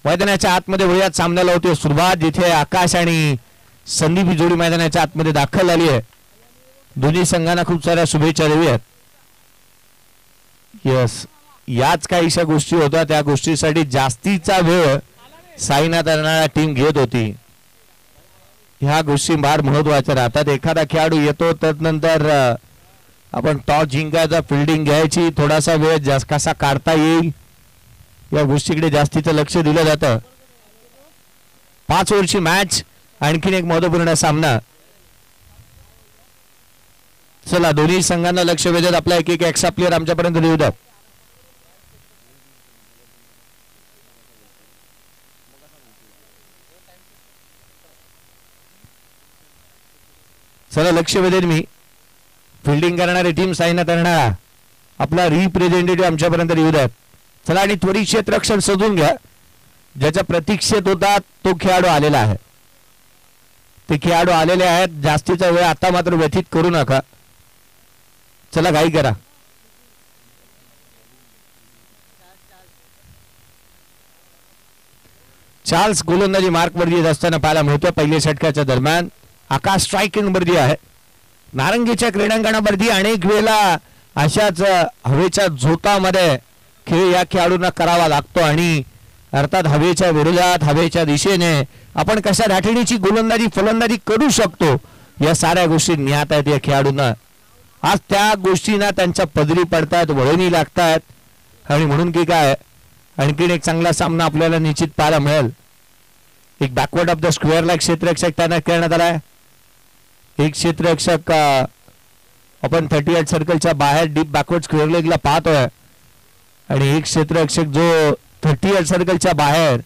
मैदानाच्या आतमध्ये वळूयात सामन्याला होते सुरुवात, जिथे आकाश आणि संदीप ही जोडी मैदानाच्या आतमध्ये दाखल झाली आहे. दोन्ही संघांना खूप साऱ्या शुभेच्छा देऊयात. यस, याच काहीशा गोष्टी होत्या, त्या गोष्टीसाठी जास्तीचा वेळ साईनाथ करणारा टीम घेत होती. ह्या गोष्टी फार महत्वाच्या राहतात. एखादा खेळाडू येतो तर नंतर आपण टॉस जिंकायचा, फिल्डिंग घ्यायची, थोडासा वेळ जास्त कसा काढता येईल या गोष्टीकडे जास्तीचं लक्ष दिलं जातं. 5 ओव्हरची मॅच, आणखीन एक महत्वपूर्ण सामना. चला, दोन्ही संघांना लक्ष वेधत आपला एक एक्स्ट्रा प्लेअर आमच्यापर्यंत देऊ द्या. चला, लक्ष वेधेन मी. फिल्डिंग करणारी टीम साईनाथ करणारा आपला रिप्रेझेंटेटिव्ह आमच्यापर्यंत येऊ द्या. चला, आणि त्वरित क्षेत्ररक्षण शोधून घ्या. ज्याच्या प्रतीक्षेत होता तो खेळाडू आलेला आहे. ते खेळाडू आलेले आहेत. जास्तीचा वेळ आता मात्र व्यतीत करू नका. चला, घाई करा. चार्ल्स गोलंदाजी मार्क वरती येत असताना पाहायला मिळतो. पहिल्या षटकाच्या दरम्यान आकाश स्ट्राईक वरती आहे. नारंगीच्या क्रीडांगणावरती अनेक वेळेला अशाच हवेच्या झोतामध्ये खेळ या खेळाडूंना करावा लागतो आणि अर्थात हवेच्या विरोधात, हवेच्या दिशेने आपण कशा धाटणीची गोलंदाजी फलंदाजी करू शकतो या साऱ्या गोष्टी ज्ञात आहेत या खेळाडूंना. आज त्या गोष्टींना त्यांच्या पदरी पडतात, वळणी लागतात आणि म्हणून की काय आणखीन एक चांगला सामना आपल्याला निश्चित पाहायला मिळेल. एक बॅकवर्ड ऑफ द स्क्वेअरला एक क्षेत्ररक्षक तैनात करण्यात आलाय. एक क्षेत्ररक्षक आपण 38 सर्कलच्या बाहेर डीप बॅकवर्ड स्क्वेअर लेगला पाहतोय आणि एक क्षेत्ररक्षक जो 38 सर्कलच्या बाहेर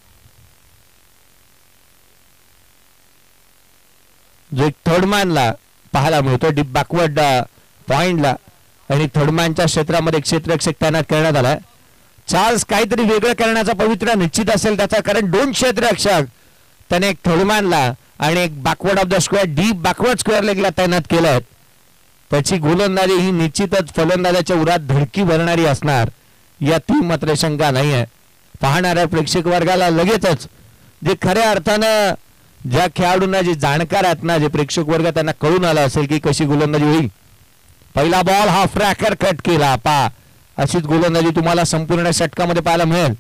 जो एक थर्डमॅनला पाहायला मिळतो डीप बॅकवर्ड पॉइंटला आणि थर्डमॅनच्या क्षेत्रामध्ये क्षेत्ररक्षक तैनात करण्यात आलाय. चार्ल्स काहीतरी वेगळं करण्याचा पवित्रा निश्चित असेल त्याचा, कारण 2 क्षेत्ररक्षक त्याने एक थर्डमॅनला आणि एक backward of the square deep backward square लेगला तैनात केलं. त्याची गोलंदाजी ही निश्चितच फलंदाजाच्या उरात धडकी भरणारी असणार यात मात्र शंका नाही आहे. पाहणाऱ्या प्रेक्षक वर्गाला लगेचच जे खऱ्या अर्थानं ज्या खेळाडूंना जे जाणकार आहेत ना, जे प्रेक्षक वर्ग त्यांना कळून आला असेल की कशी गोलंदाजी होईल. पहिला बॉल हा फ्रॅकर कट केला. अशीच गोलंदाजी तुम्हाला संपूर्ण षटकामध्ये पाहायला मिळेल,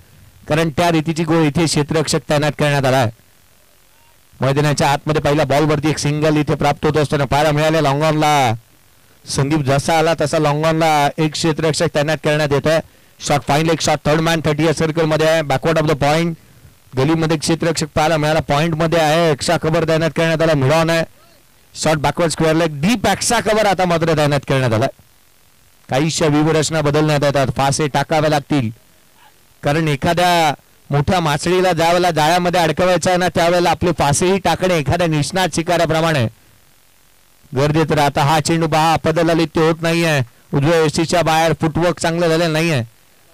कारण त्या रीतीची गोल इथे क्षेत्ररक्षक तैनात करण्यात आला आहे. मैदानाच्या आतमध्ये पहिल्या बॉलवरती एक सिंगल इथे प्राप्त होत असताना पाहायला मिळाले. लॉंगॉनला संदीप जसा आला तसा लॉंगॉनला एक क्षेत्ररक्षक तैनात करण्यात येतोय. शॉट फाईनल एक शॉट थर्ड मॅन 38 सर्कल मध्ये आहे. बॅकवर्ड ऑफ द पॉइंट गलीमध्ये क्षेत्ररक्षक पाहायला मिळाला. पॉइंट मध्ये आहे. एक्स्ट्रा कव्हर तैनात करण्यात आला. मिडॉन आहे. Shot backward square leg deep extra cover आता मात्र तैनात करण्यात आला. काहीशा व्यूहरचना बदलण्यात येतात. फासे टाकावे लागतील, कारण एखाद्या मोठ्या मासळीला ज्यावेळेला जाळ्यामध्ये अडकवायचं आहे ना, त्यावेळेला आपले फासेही टाकणे एखाद्या निष्णात शिकाऱ्याप्रमाणे गरजेचं राहतं. हा चेंडू पहा पदलालित्य होत नाहीये. उजव्या यष्टीच्या बाहेर फुटवर्क चांगलं झालेलं नाहीये.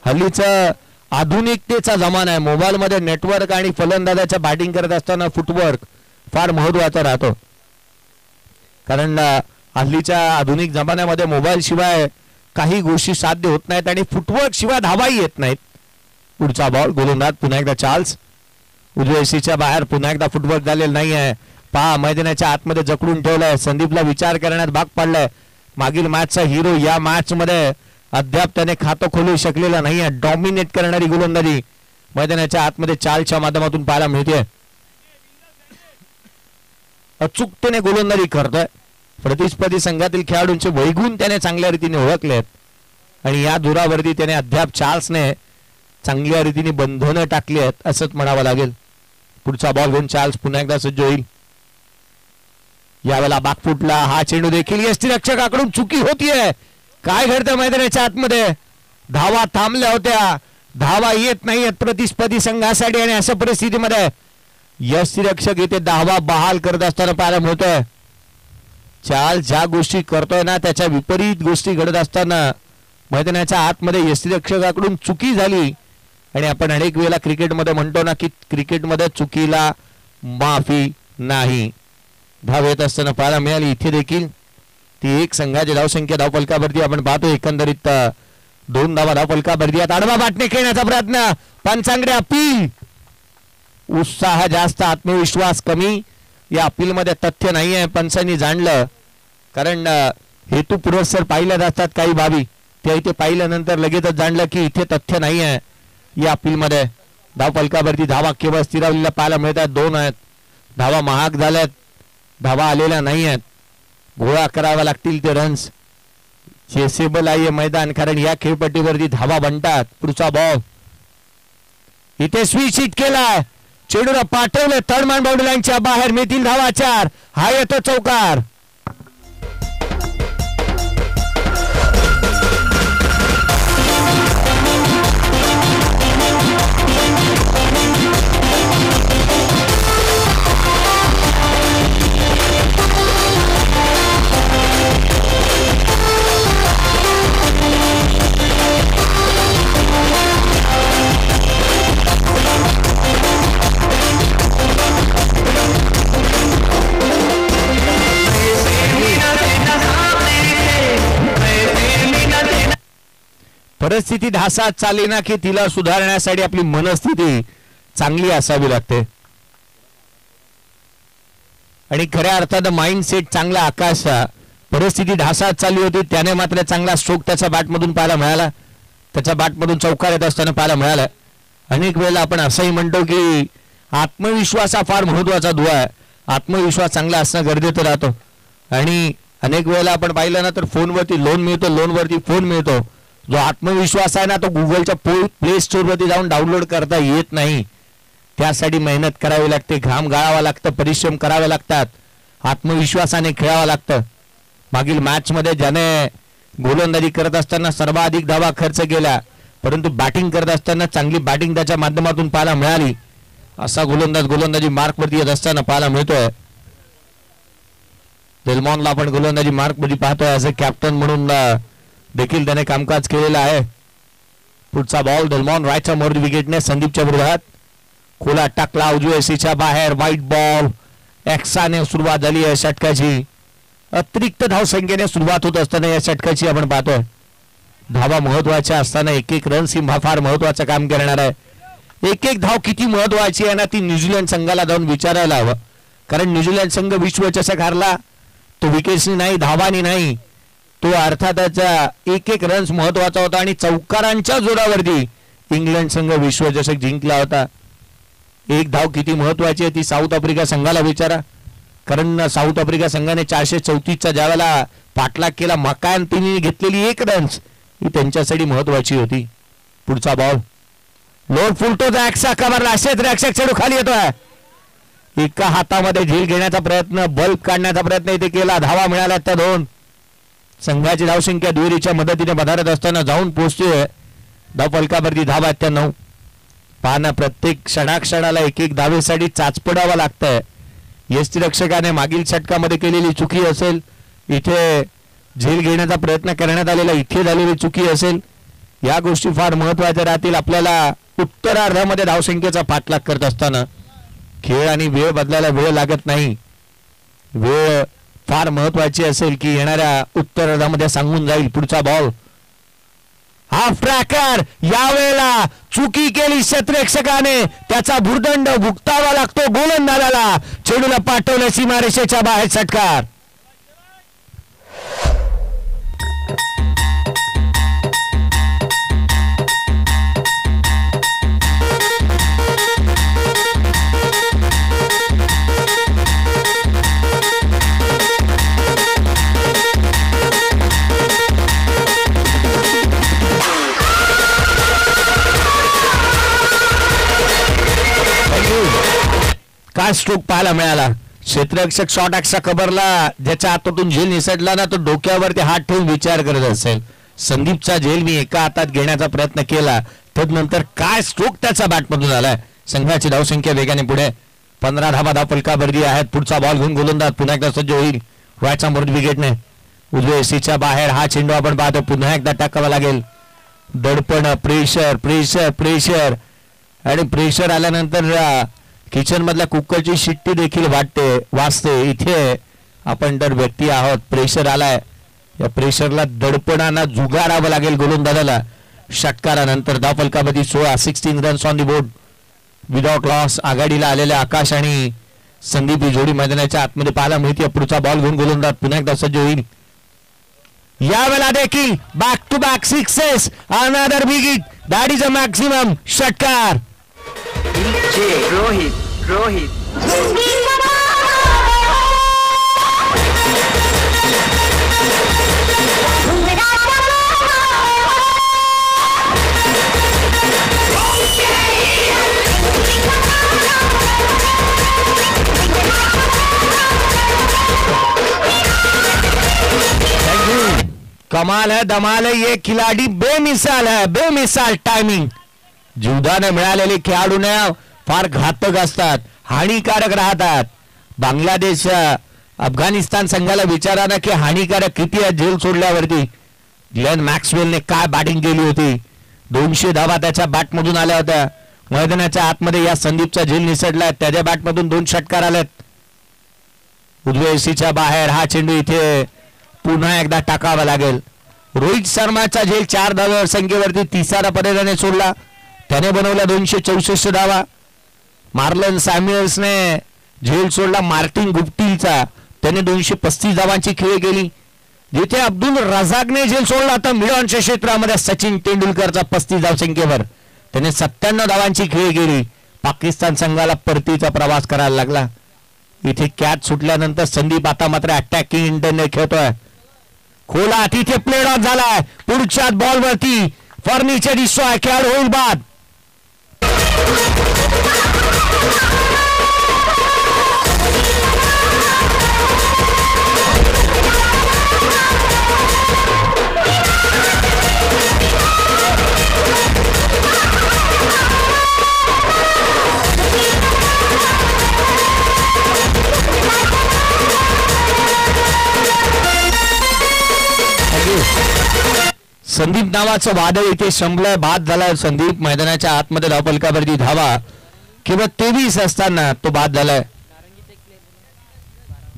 हल्लीचं आधुनिकतेचा जमाना आहे. मोबाईलमध्ये नेटवर्क आणि फलंदाजाच्या बॅटिंग करत असताना फुटवर्क फार महत्वाचा राहतो, कारण हल्लीच्या आधुनिक जमान्यामध्ये मोबाईल शिवाय काही गोष्टी साध्य होत नाहीत आणि फुटवर्क शिवाय धावाही येत नाहीत. पुढचा बॉल गोलंदाज पुन्हा एकदा चार्ल्स उजव्या यष्टीच्या बाहेर पुन्हा एकदा फुटवर्क झालेलं नाहीये. पहा मैदानाच्या आतमध्ये जकडून ठेवलाय. संदीपला विचार करण्यात भाग पडलाय. मागील मॅचचा हिरो या मॅच मध्ये अद्याप त्याने खातं खोलू शकलेलं नाहीये. डॉमिनेट करणारी गोलंदाजी मैदानाच्या आतमध्ये चार्ल्सच्या माध्यमातून पाहायला मिळते. अचूकतेने गोलंदाजी करतोय. प्रतिस्पर्धी संघातील खेळाडूंचे वैगुण त्याने चांगल्या रीतीने ओळखलेत आणि या दुरावरती त्याने अद्याप चार्ल्सने चांगल्या रीतीने बंधनं टाकली आहेत असंच म्हणावं लागेल. पुढचा बॉल घेऊन चार्ल्स पुन्हा एकदा सज्ज होईल. यावेळेला बाकफुटला हा चेंडू देखील यष्टीरक्षकाकडून चुकी होतीये. काय घडतं मैदानाच्या आतमध्ये? धावा थांबल्या होत्या, धावा येत नाहीयेत प्रतिस्पर्धी संघासाठी आणि अशा परिस्थितीमध्ये यष्टीरक्षक इथे धावा बहाल करत असताना पाहायला मिळतोय. चार्ल्स ज्या गोष्टी करतोय ना त्याच्या विपरीत गोष्टी घडत असताना मैदानाच्या आतमध्ये यष्टीरक्षकाकडून चुकी झाली आणि आपण अनेक वेळेला क्रिकेटमध्ये म्हणतो ना की क्रिकेटमध्ये चुकीला माफी नाही. धाव येत असताना पाहायला मिळाली. इथे देखील ती एक संघाची धावसंख्या धावफलकावरती आपण पाहतो एकंदरीत 2 धावा धावफलकावरती. आडवा बाटणे खेळण्याचा प्रयत्न, पंचांकडे अपील उत्साह जास्त, आत्मविश्वास कमी. या अपीलमध्ये तथ्य नाही आहे, पंचांनी जाणलं. कारण हेतू पुरस्सर पाहिल्या जातात काही बाबी, त्या इथे पाहिल्यानंतर लगेचच जाणलं की इथे तथ्य नाही आहे या अपीलमध्ये. धाव फलकावरती धावा केवळ स्थिरावलेल्या पाहायला मिळतात, 2 आहेत. धावा महाग झाल्यात, धावा आलेल्या नाही आहेत. गोळा कराव्या लागतील ते रन्स. चेसेबल आहे मैदान, कारण या खेळपट्टीवरती धावा बनतात. पुढचा बॉल इथे स्विच हिट केलाय, चेंडूला पाठवलं थर्ड मॅन बाउंड्री लाईनच्या बाहेर. मिळतील धावा 4. हा येतो चौकार. परिस्थिती ढासात चालली ना की तिला सुधारण्यासाठी आपली मनस्थिती चांगली असावी लागते. आणि खऱ्या अर्थानं माइंडसेट चांगला आकाश. परिस्थिती ढासात चालली होती, त्याने मात्र चांगला स्ट्रोक त्याच्या बॅटमधून पाहायला मिळाला. त्याच्या बॅटमधून चौकार येत असताना पाहायला मिळाला. अनेक वेळेला आपण असंही म्हणतो की आत्मविश्वास हा फार महत्वाचा दुवा आहे. आत्मविश्वास चांगला असणं गरजेचं राहतो. आणि अनेक वेळेला आपण पाहिलं ना तर फोनवरती लोन मिळतो, लोनवरती फोन मिळतो. जो आत्मविश्वास आहे ना तो गुगलच्या प्ले स्टोअरवरती जाऊन डाउनलोड करता येत नाही. त्यासाठी मेहनत करावी लागते, घाम गाळावा लागतं, परिश्रम करावे लागतात, आत्मविश्वासाने खेळावं लागतं. मागील मॅचमध्ये ज्याने गोलंदाजी करत असताना सर्वाधिक धावा खर्च केला, परंतु बॅटिंग करत असताना चांगली बॅटिंग त्याच्या माध्यमातून पाहायला मिळाली, असा गोलंदाजी मार्कवरती येत असताना पाहायला मिळतोय. डेल्मॉनला आपण गोलंदाजी मार्कवरती पाहतोय. ॲज अ कॅप्टन म्हणून देखील त्याने कामकाज केलेलं आहे. पुढचा बॉल डेल्मॉन रायटच्या मोर विकेटने संदीपच्या विरोधात खोला टाकला उजव्या सीच्या बाहेर. White ball. एक्साने सुरुवात झाली आहे षटकाची. अतिरिक्त धावसंख्येने सुरुवात होत असताना या षटकाची आपण पाहतोय. धावा महत्वाच्या असताना एक एक रन ही फार महत्वाचं काम करणार आहे. एक एक धाव किती महत्वाची आहे ना ती न्यूझीलंड संघाला जाऊन विचारायला हवं. कारण न्यूझीलंड संघ विश्वचषक हारला तो विकेट्सनी नाही, धावानी नाही, तो अर्थातच एक एक रन्स महत्वाचा होता. आणि चौकारांच्या जोरावरती इंग्लंड संघ विश्वचषक जिंकला होता. एक धाव किती महत्वाची आहे ती साऊथ आफ्रिका संघाला विचारा. कारण साऊथ आफ्रिका संघाने 434चा ज्यावेळेला पाठलाग केला, मकान तिने घेतलेली 1 रन्स ही त्यांच्यासाठी महत्वाची होती. पुढचा बॉल लोड फुलतो, ॲक्सा कव्हरला, असेच रक्षक चेंडू खाली येतोय. एका हातामध्ये झेल घेण्याचा प्रयत्न, बल्ब काढण्याचा प्रयत्न इथे केला. धावा मिळाल्या त्या 2. संघाची धावसंख्या दुहेरीच्या मदतीने बधारत असताना जाऊन पोहोचतोय. धाव फलकावरती धावा त्या 9. पाहणं प्रत्येक क्षणाक्षणाला एक एक धावेसाठी चाचपडावं लागतंय. यष्टीरक्षकाने मागील षटकामध्ये केलेली चुकी असेल, इथे झेल घेण्याचा प्रयत्न करण्यात आलेला इथे झालेली चुकी असेल, या गोष्टी फार महत्वाच्या राहतील. आपल्याला उत्तरार्धामध्ये धावसंख्येचा पाठलाग करत असताना खेळ आणि वेळ बदलायला वेळ लागत नाही. वेळ फार महत्वाची असेल की येणाऱ्या उत्तरार्धामध्ये सांगून जाईल. पुढचा बॉल हाफ ट्रॅकर. यावेळेला चुकी केली क्षेत्ररक्षकाने, त्याचा भुर्दंड भुगतावा लागतो गोलंदाजाला. चेंडूला पाठवलं सीमारेषेच्या बाहेर. षटकार. काय स्ट्रोक पाहायला मिळाला. क्षेत्ररक्षक शॉट एक्स्ट्रा कव्हरला ज्याच्या हातातून झेल निसटला ना तो डोक्यावरती हात ठेवून विचार करत असेल. संदीपचा झेल मी एका हातात घेण्याचा प्रयत्न केला, तदनंतर काय स्ट्रोक त्याचा बॅटमधून आलाय. संघाची धावसंख्या वेगाने पुढे. 15 धावा धाव फलकावरती आहेत. पुढचा बॉल घेऊन गोलंदाज पुन्हा एकदा सज्ज होईल. व्हायचा मोर विकेटने उजव्या सीच्या बाहेर. हा चेंडू आपण पाहतो पुन्हा एकदा टाकावा लागेल. दडपण, प्रेशर प्रेशर प्रेशर आणि प्रेशर आल्यानंतर किचन मधल्या कुकरची शिट्टी देखील वाजते. इथे आपण तर व्यक्ती आहोत. प्रेशर आलाय, या प्रेशरला दडपणाला जुगारावं लागेल गोलंदाजाला. षटकारानंतर धाव फलकावरती 16 runs on the board. Without loss आघाडीला आलेले आकाश आणि संदीप ही जोडी मैदानाच्या आतमध्ये पाहायला मिळते. पुढचा बॉल घेऊन गोलंदाज पुन्हा एकदा सज्ज होईल. यावेळेला देखील back to back sixes. Another big hit. That is a maximum षटकार. रोहित कमाल है, धमाल है. ये खिलाडी बेमिसाल है, बेमिसाल टायमिंग. जीवदाने मिळालेले खेळाडूने फार घातक असतात, हानिकारक राहतात. बांगलादेश अफगाणिस्तान संघाला विचाराना की हानिकारक किती आहे. झेल सोडल्यावरती ग्लेन मॅक्सवेलने काय बॅटिंग केली होती. 200 धावा त्याच्या बॅटमधून आल्या होत्या. मैदानाच्या आतमध्ये या संदीपचा झेल निसटलाय. त्याच्या बॅटमधून 2 षटकार आलेत. उजव्या बाहेर हा चेंडू इथे पुन्हा एकदा टाकावा लागेल. रोहित शर्माचा झेल 4 धाव्यावर संख्येवरती तिसरा पर्यायाने सोडला. त्याने बनवल्या 264 धावा. मार्लन सॅम्युएल्सने झेल सोडला मार्टिन गुप्टिलचा. त्याने 235 धावांची खेळी केली. जिथे अब्दुल रझाकने झेल सोडला तर मिडॉनच्या क्षेत्रामध्ये सचिन तेंडुलकरचा 35 धाव संख्येवर त्याने 97 धावांची खेळी केली. पाकिस्तान संघाला परतीचा प्रवास करायला लागला. इथे कॅच सुटल्यानंतर संदीप आता मात्र अटॅकिंग इंटरने खेळतोय. खोला तिथे प्लेड ऑफ झालाय. पुढच्या बॉलवरती फर्निचर दिसतोय. खेळ होईल बाद. संदीप नावाचं वादळ इथे संपलंय. बाद झालाय. संदीप मैदानाच्या आतमध्ये धावफलकावरती धावा केवळ 23 असताना तो बाद झालाय.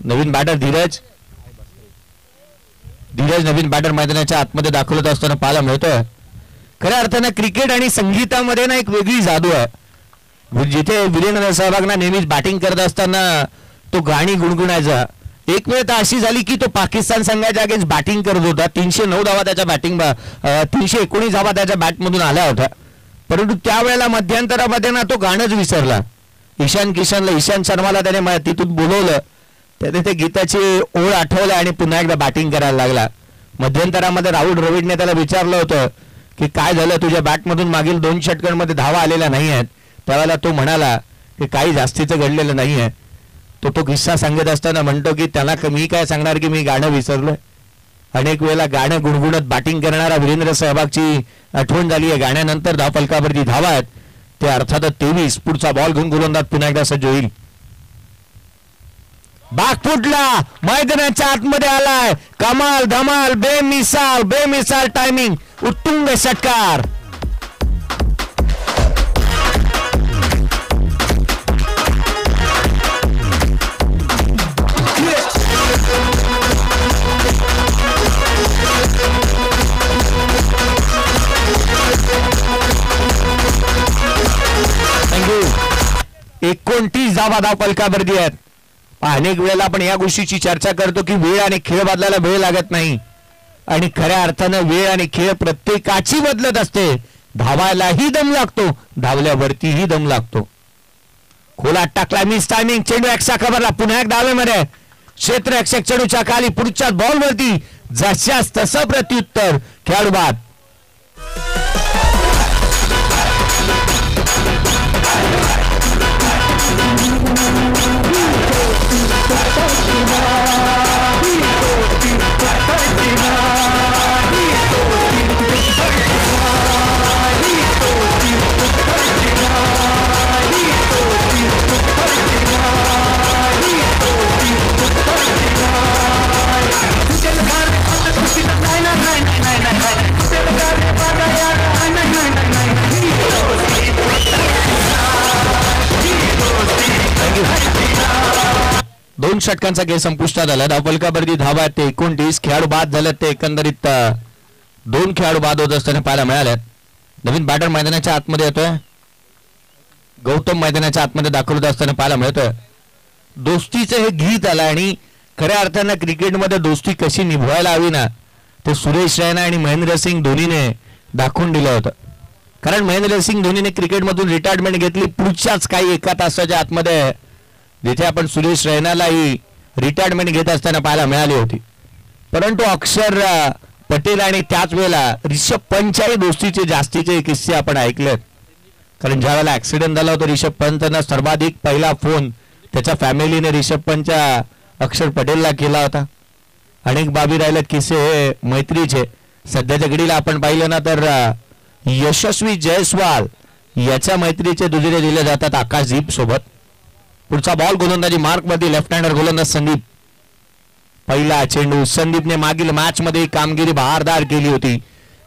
नवीन बॅटर धीरज नवीन बॅटर मैदानाच्या आतमध्ये दाखल होत असताना पाहायला मिळतोय. खऱ्या अर्थानं क्रिकेट आणि संगीतामध्ये ना एक वेगळी जादू आहे. जिथे वीरेंद्र सहवागना नेहमीच बॅटिंग करत असताना तो गाणी गुणगुणायचा. एक वेळ तर अशी झाली की तो पाकिस्तान संघाच्या अगेन्स्ट बॅटिंग करत होता. 309 धावा त्याच्या बॅटिंग 319 धावा त्याच्या बॅटमधून आल्या होत्या. परंतु त्यावेळेला मध्यंतरामध्ये ना तो गाणंच विसरला. ईशान शर्माला त्याने तिथून बोलवलं. त्याने ते गीताची ओळ आठवलं आणि पुन्हा एकदा बॅटिंग करायला लागला. मध्यंतरामध्ये राहुल द्रविडने त्याला विचारलं होतं की काय झालं, तुझ्या बॅटमधून मागील 2 षटकांमध्ये धावा आलेल्या नाही आहेत. त्यावेळेला तो म्हणाला की काही जास्तीचं घडलेलं नाही आहे. तो किस्सा सांगत असताना म्हणतो की त्याला मी काय सांगणार की मी गाणं विसरलोय. अनेक वेळेला गाणं गुणगुणत बॅटिंग करणारा वीरेंद्र सहवागची आठवण झाली आहे. गाण्यानंतर धावफलकावरती धावा आहेत ते अर्थातच 23. पुढचा बॉल घेऊन गोलंदाज पुन्हा एकदा सज्ज होईल. बागफुटला मैदानाच्या आतमध्ये आलाय. कमाल धमाल बेमिसाल टायमिंग. उत्तुंग षटकार. थँक्यू. 29 धावा धावफलकावरती आहेत. अनेक वेळेला आपण या गोष्टीची चर्चा करतो की वेळ आणि खेळ बदलायला वेळ लागत नाही. आणि खऱ्या अर्थानं वेळ आणि खेळ प्रत्येकाची बदलत असते. धावायलाही दम लागतो, धावल्यावरतीही दम लागतो. खोलात टाकला. Miss timing. चेंडू एक्स्ट्रा कव्हरला. पुन्हा एक धावेमध्ये क्षेत्ररक्षक चेंडूच्या खाली. पुढच्या बॉलवरती जशास तसं प्रत्युत्तर. खेळाडू बाद. दोन षटकांचा खेळ संपुष्टात आला. धावफलकावरती धावा आहेत ते 29. खेळाडू बाद झालेत ते एकंदरीत 2 खेळाडू बाद होत असताना पाहायला मिळाल्यात. नवीन बॅटर मैदानाच्या आतमध्ये येतोय. गौतम मैदानाच्या आतमध्ये दाखल होत असताना पाहायला मिळतं. दोस्तीचं हे गीत आलं आणि खऱ्या अर्थानं क्रिकेटमध्ये दोस्ती कशी निभवायला हवी ना ते सुरेश रैना आणि महेंद्रसिंग धोनीने दाखवून दिलं होतं. कारण महेंद्रसिंग धोनीने क्रिकेटमधून रिटायरमेंट घेतली पुढच्याच काही एका तासाच्या आतमध्ये, जिथे आपण सुरेश रैनालाही रिटायरमेंट घेत असताना पाहायला मिळाली होती. परंतु अक्षर पटेल आणि त्याच वेळेला रिषभ पंतच्याही दोस्तीचे जास्तीचे किस्से आपण ऐकलेत. कारण ज्या वेळेला ऍक्सिडेंट झाला होता रिषभ पंतनं सर्वाधिक पहिला फोन त्याच्या फॅमिलीने रिषभ पंतच्या अक्षर पटेलला केला होता. अनेक बाबी राहिलेत किस्से हे मैत्रीचे. सध्याच्या घडीला आपण पाहिलं ना तर यशस्वी जयस्वाल याच्या मैत्रीचे दुजोरे दिले जातात आकाशदीप सोबत. पुढचा बॉल गोलंदाजी मार्क मध्ये लेफ्ट हँडर गोलंदाज संदीप. पहिला चेंडू संदीपने मागील मॅच मध्ये कामगिरी बहारदार केली होती.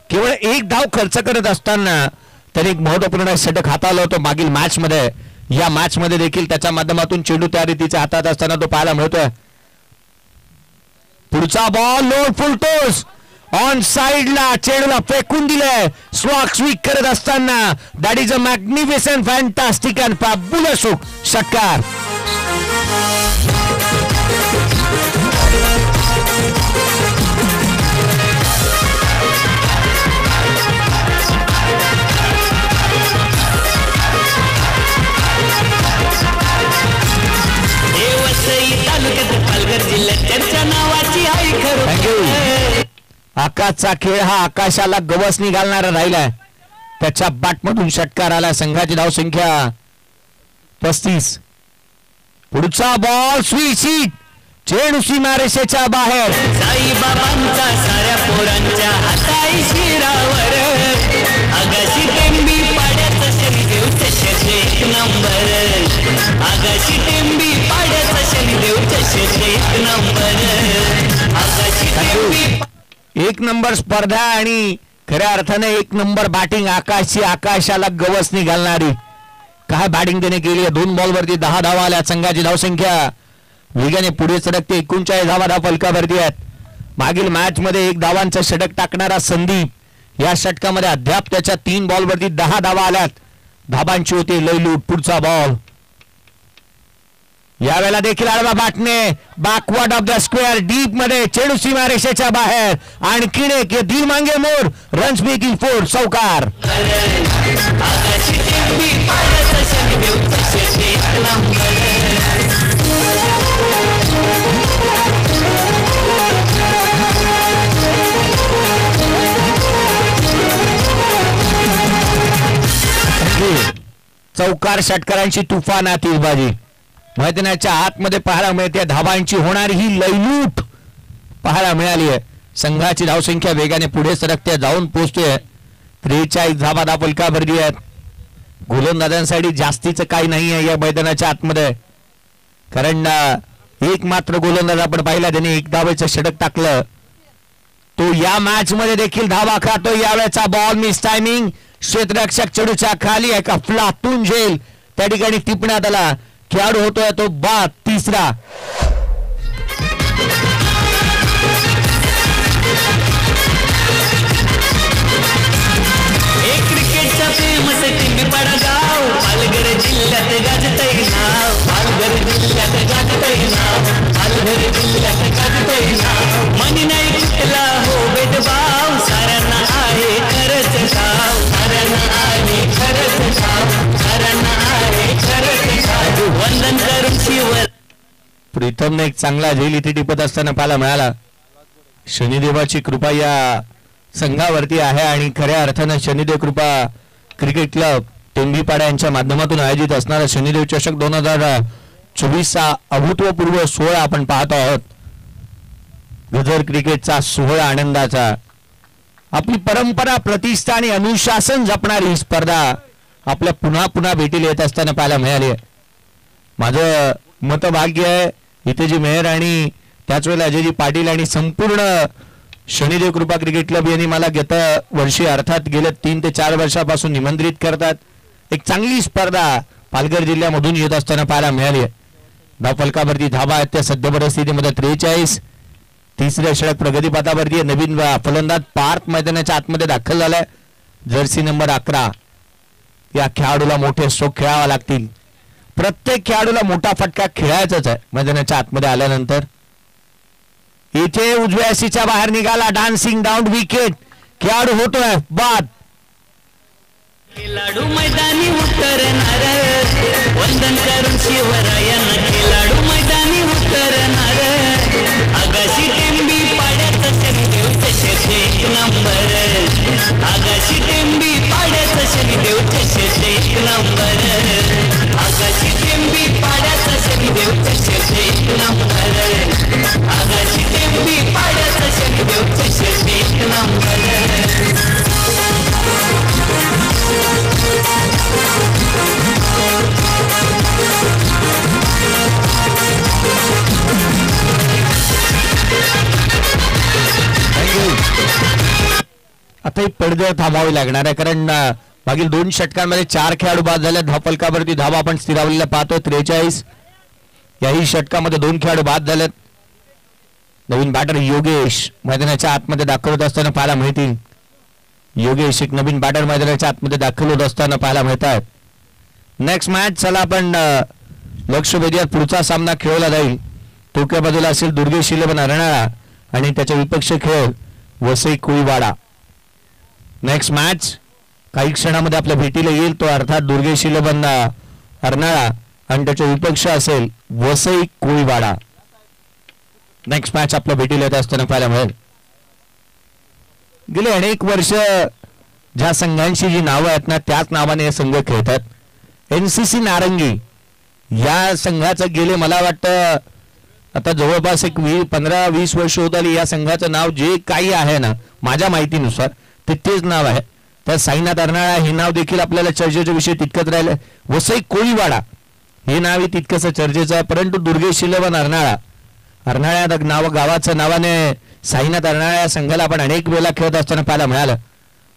केवळ एक धाव खर्च करत असताना त्याने एक महत्वपूर्ण षटक हाताळलं होतं मागील मॅच मध्ये. या मॅच मध्ये देखील त्याच्या माध्यमातून चेंडू त्या रीतीच्या हातात असताना तो पाहायला मिळतोय. पुढचा बॉल लोड फुलटोस ऑन साइडला चेंडूला फेकून दिलंय. स्वाग स्वीक करत असताना that is a magnificent fantastic and fabulous षटकार. आकाशचा खेळ हा आकाशाला गवसणी घालणारा राहिलाय. त्याच्या बॅटमधून षटकार आला. संघाची धावसंख्या 35. पुढचा बॉल स्वीट चेंडू सीमारेषेच्या बाहेर. साईबाबांचा साऱ्या पोरांच्या हाताई शिरावर आगाशी टेंबी पाड्याचा शनिदेव चषक एक नंबर. आगाशी टेंबी पाड्याचा शनिदेव चषक एक नंबर. आगाशी टेंबी एक नंबर स्पर्धा आणि खऱ्या अर्थाने एक नंबर बॅटिंग. आकाशची आकाशाला गवसणी घालणारी काय बॅटिंग त्याने केली आहे. 2 बॉलवरती 10 धावा आल्या. संघाची धावसंख्या वेगाने पुढे सरकते. 39 धावा फलकावरती आहेत. मागील मॅच मध्ये 1 धावांचं षटक टाकणारा संदीप या षटकामध्ये अद्याप त्याच्या 3 बॉलवरती 10 धावा आल्यात. धाबांची होती लयलूट. पुढचा बॉल यावेळेला देखील आडवा बॅटने backward of the square deep मध्ये चेंडू सीमारेषेच्या बाहेर. आणखीन एक दिल मांगे मोर रन्स मेकिंग फोर चौकार. चौकार षटकारांची तुफान आतिषबाजी मैदानाच्या आतमध्ये पाहायला मिळते. धाबांची होणारी ही लयलूट पाहायला मिळाली आहे. संघाची धावसंख्या वेगाने पुढे सरकते जाऊन पोहोचते. 43 धावा फलकावरती आहेत. गोलंदाजांसाठी जास्तीचं काही नाही आहे या मैदानाच्या आतमध्ये. कारण एक मात्र गोलंदाज आपण पाहिला त्याने 1 धावेचं षटक टाकलं. तो या मॅच मध्ये देखील धावा खातो. यावेळेचा बॉल मिस टायमिंग. क्षेत्ररक्षक चेंडूच्या खाली एका फ्लातून झेल त्या ठिकाणी टिपण्यात आला. खेळाडू होतोय तो बाद 3रा. एक क्रिकेटचा फेमस टिंबी पाडा गाव. पालघर जिल्ह्यात गाजतय नाव. पालघर जिल्ह्यात गाजतय नाव. पालघर जिल्ह्यात गाजतय नाव. मनी नाही कुठला हो भेदभाव. साऱ्यांना आहे खरंच ठाव. साऱ्यांना आहे खरंच ठाव. साऱ्यांना आहे खरंच ठाव. वंदन करून शिवर. प्रीतमने एक चांगला झेल इथे टिपत असताना पाहायला मिळाला. शनिदेवाची कृपा या संघावरती आहे आणि खऱ्या अर्थानं शनिदेव कृपा क्रिकेट क्लब टेंबीपाडा यांच्या माध्यमातून आयोजित असणारा शनिदेव चषक 2024चा अभूतपूर्व सोहळा आपण पाहतो आहोत. गजर क्रिकेटचा सोहळा आनंदाचा. आपली परंपरा प्रतिष्ठा आणि अनुशासन जपणारी ही स्पर्धा आपल्या पुन्हा पुन्हा भेटीला येत असताना पाहायला मिळाली. माझं मतभाग्य आहे इथे जी मेयर आणि त्याच वेळेला अजयजी पाटील आणि संपूर्ण शनिदेव कृपा क्रिकेट क्लब यांनी मला गत वर्षी अर्थात गेल्या 3 ते 4 वर्षापासून निमंत्रित करतात. एक चांगली स्पर्धा पालघर जिल्ह्यामधून येत असताना पाहायला मिळाली. धावफलकावरती धावा आहेत त्या सध्या परिस्थितीमध्ये 43. 3रे षटक प्रगतीपथावरती नवीन फलंदाज पार्थ मैदानाच्या आतमध्ये दाखल झालाय. Jersey number 11. या खेळाडूला मोठे स्ट्रोक खेळावा लागतील. प्रत्येक खेळाडूला मोठा फटका खेळायचाच आहे मैदानाच्या आतमध्ये आल्यानंतर. इथे उजव्या सीच्या बाहेर निघाला, डान्सिंग डाऊन विकेट. खेळाडू होतोय बाद. खेळाडू मैदानी उतरणार, वंदन करून शिवरायांना खेळाडू मैदानी उतरणार. आगाशी टेंबी पाड्याचं शनिदेव तसेच एक नंबर. आगाशी टेंबी पाड्याचं शनिदेव तसेच एक नंबर. आगाशी टेंबी पाड्याचं शनिदेव तसेच एक नंबर. आगाशी टेंबी पाड्याचं शनिदेव तसेच एक नंबर. आता ही पडद्यावर थांबावी लागणार आहे, कारण मागील 2 षटकांमध्ये 4 खेळाडू बाद झाले. धावफलकावरती धावा आपण स्थिरावलेल्या पाहतोय 43. याही षटकामध्ये 2 खेळाडू बाद झालेत. नवीन बॅटर योगेश मैदानाच्या आतमध्ये दाखल होत असताना पाहायला मिळतील. योगेश एक नवीन बॅटर मैदानाच्या आतमध्ये दाखल होत असताना पाहायला मिळतात. नेक्स्ट मॅच चला आपण लक्ष वेधूयात. पुढचा सामना खेळवला जाईल. टोक्या बाजूला असेल दुर्गेश इलेव्हन अर्नाळा आणि त्याच्या विपक्ष खेळ वसई कोळीवाडा. नेक्स्ट मॅच काही क्षणामध्ये आपल्या भेटीला येईल, तो अर्थात दुर्गेश इलेव्हन अर्नाळा आणि त्याच्या विपक्ष असेल वसई कोळीवाडा. नेक्स्ट मॅच आपल्या भेटीला येत असताना पाहायला मिळेल. गेले अनेक वर्ष ज्या संघांची जी नावं आहेत ना त्याच नावाने हे संघ खेळतात. NCC नारंगी या संघाचं गेले मला वाटतं आता जवळपास एक 15-20 वर्ष होत आली. या संघाचं नाव जे काही आहे ना माझ्या माहितीनुसार तेच नाव आहे. तर साईनाथ अर्नाळा हे नाव देखील आपल्याला चर्चेच्या विषयी तितकंच राहिलं. वसई कोळीवाडा हे नावही तितकंच चर्चेचं आहे. परंतु दुर्गेश इलेव्हन अर्नाळा गावाचं नावाने साईनाथ अर्नाळा या संघाला आपण अनेक वेळा खेळत असताना पाहायला मिळालं.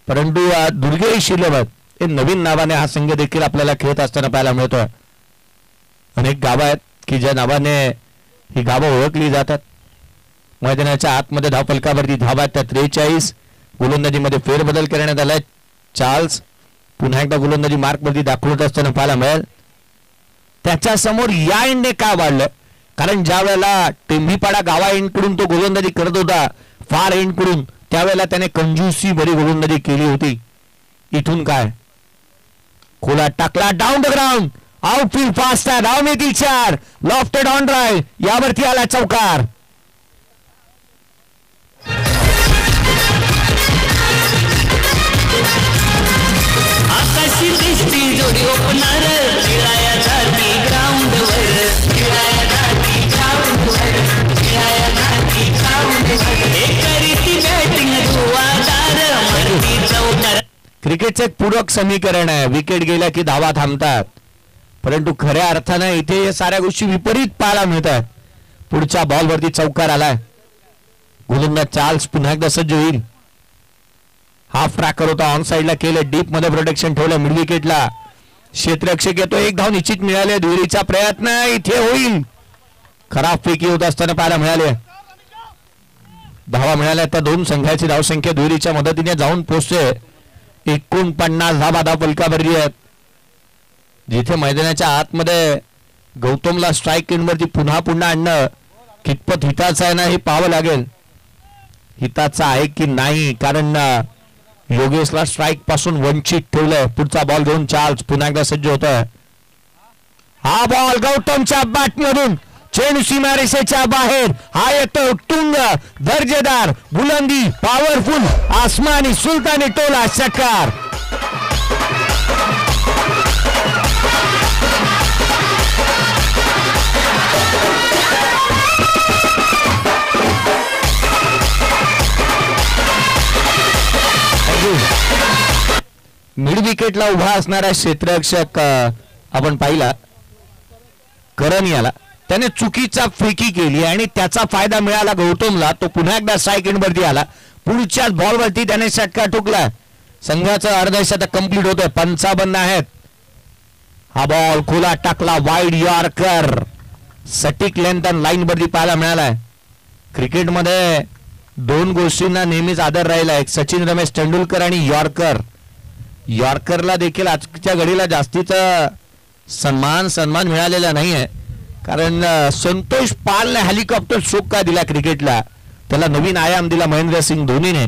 परंतु दुर्गेश इलेव्हन हे नवीन नावाने हा संघ देखील आपल्याला खेळत असताना पाहायला मिळतोय. अनेक गावं आहेत की ज्या नावाने ही गावं ओळखली जातात. मैदानाच्या आतमध्ये धावफलकावरती धावा त्या 43. गोलंदाजीमध्ये फेरबदल करण्यात आलाय. चार्ल्स पुन्हा एकदा गोलंदाजी मार्कवरती दाखवत असताना पाहायला मिळेल. त्याच्या समोर या एंडने का वाढलं, कारण ज्या वेळेला टेंभीपाडा गावा एंडकडून तो गोलंदाजी करत होता फार एंडकडून, त्यावेळेला त्याने कंजूसी भरी गोलंदाजी केली होती. इथून काय खोला टाकला, down the ground, outfield fast आहे. धाव मिळतील 4. लॉफ्टेड ऑन ड्राईव्ह, यावरती आला चौकार. आकाशी दृष्टी जोडी ओपनर खेळाया जाती ग्राउंडवर. खेळाया जाती ग्राउंडवर. खेळाया जाती ग्राउंडवर. एकरीती बॅटिंग धुवादार मारती चौकार. क्रिकेटचं एक पूरक समीकरण आहे. विकेट गेल्या की धावा थांबतात, परंतु खऱ्या अर्थानं इथे या साऱ्या गोष्टी विपरीत पाहायला मिळतात. पुढच्या बॉलवरती चौकार आलाय. गोलंदाज चार्ल्स पुन्हा एकदा सज्ज होईल. हाफ ट्रॅकर होता, ऑन साईडला केलं, डीप मध्ये प्रोटेक्शन ठेवलं. मिड विकेटला क्षेत्ररक्षक येतो. 1 धाव निश्चित मिळाले. दुहेरीचा प्रयत्न इथे होईल. खराब फेकी होत असताना पाहायला मिळाले. धावा मिळाल्या तर 2 संघाची धावसंख्या दुहेरीच्या मदतीने जाऊन पोहोचते. 49 धावा धावफलकावरती आहेत. जिथे मैदानाच्या आतमध्ये गौतमला स्ट्राईक एंडवरती पुन्हा आणणं कितपत हिताचं आहे ना हे पाहावं लागेल. हिताचं आहे की नाही, कारण योगेशला स्ट्राईक पासून वंचित ठेवलंय. पुढचा बॉल घेऊन चार्ल्स पुन्हा एकदा सज्ज होतोय. हा बॉल गौतमच्या बॅटमधून चेंडू सीमारेषेच्या बाहेर. हा येतो तुंग, दर्जेदार, बुलंदी, पॉवरफुल, आसमानी, सुलतानी टोला, षटकार. मिड विकेटला उभा असणारा क्षेत्ररक्षक आपण पाहिला करण याला, त्याने चुकीचा फेकी केली आणि त्याचा फायदा मिळाला गौतमला. तो पुन्हा एकदा स्ट्राईक एंडवरती आला. पुढच्याच बॉलवरती त्याने षटकार ठोकला. संघाचा अर्धा शतक कंप्लीट होतोय. 55 आहेत. हा बॉल खुला टाकला, वाईड यॉर्कर. सटीक लेंथ आणि लाईन वरती पाहायला मिळालाय. क्रिकेटमध्ये 2 गोष्टींना नेहमीच आदर राहिला, एक सचिन रमेश तेंडुलकर आणि यॉर्कर. यॉर्करला देखील आजच्या घडीला जास्तीचा सन्मान मिळालेला नाही आहे. कारण संतोष पालने हेलिकॉप्टर शोक का दिला क्रिकेटला, त्याला नवीन आयाम दिला महेंद्रसिंग धोनीने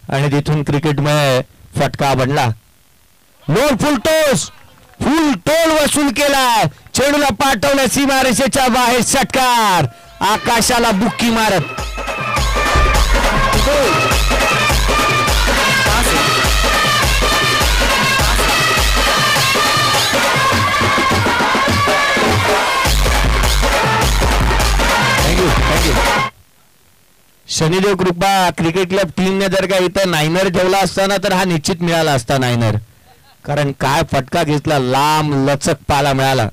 आणि तिथून क्रिकेटमध्ये फटका बनला. लोड फुल टोल वसूल केला, चेंडूला पाठवलं सीमारेषेच्या बाहेर, षटकार आकाशाला बुक्की मारत. थँक्यू. शनिदेव कृपा क्रिकेट क्लब टीमने जर का इथं नायनर ठेवला असताना तर हा निश्चित मिळाला असता नायनर. कारण काय फटका घेतला, लांब लचक पाला मिळाला,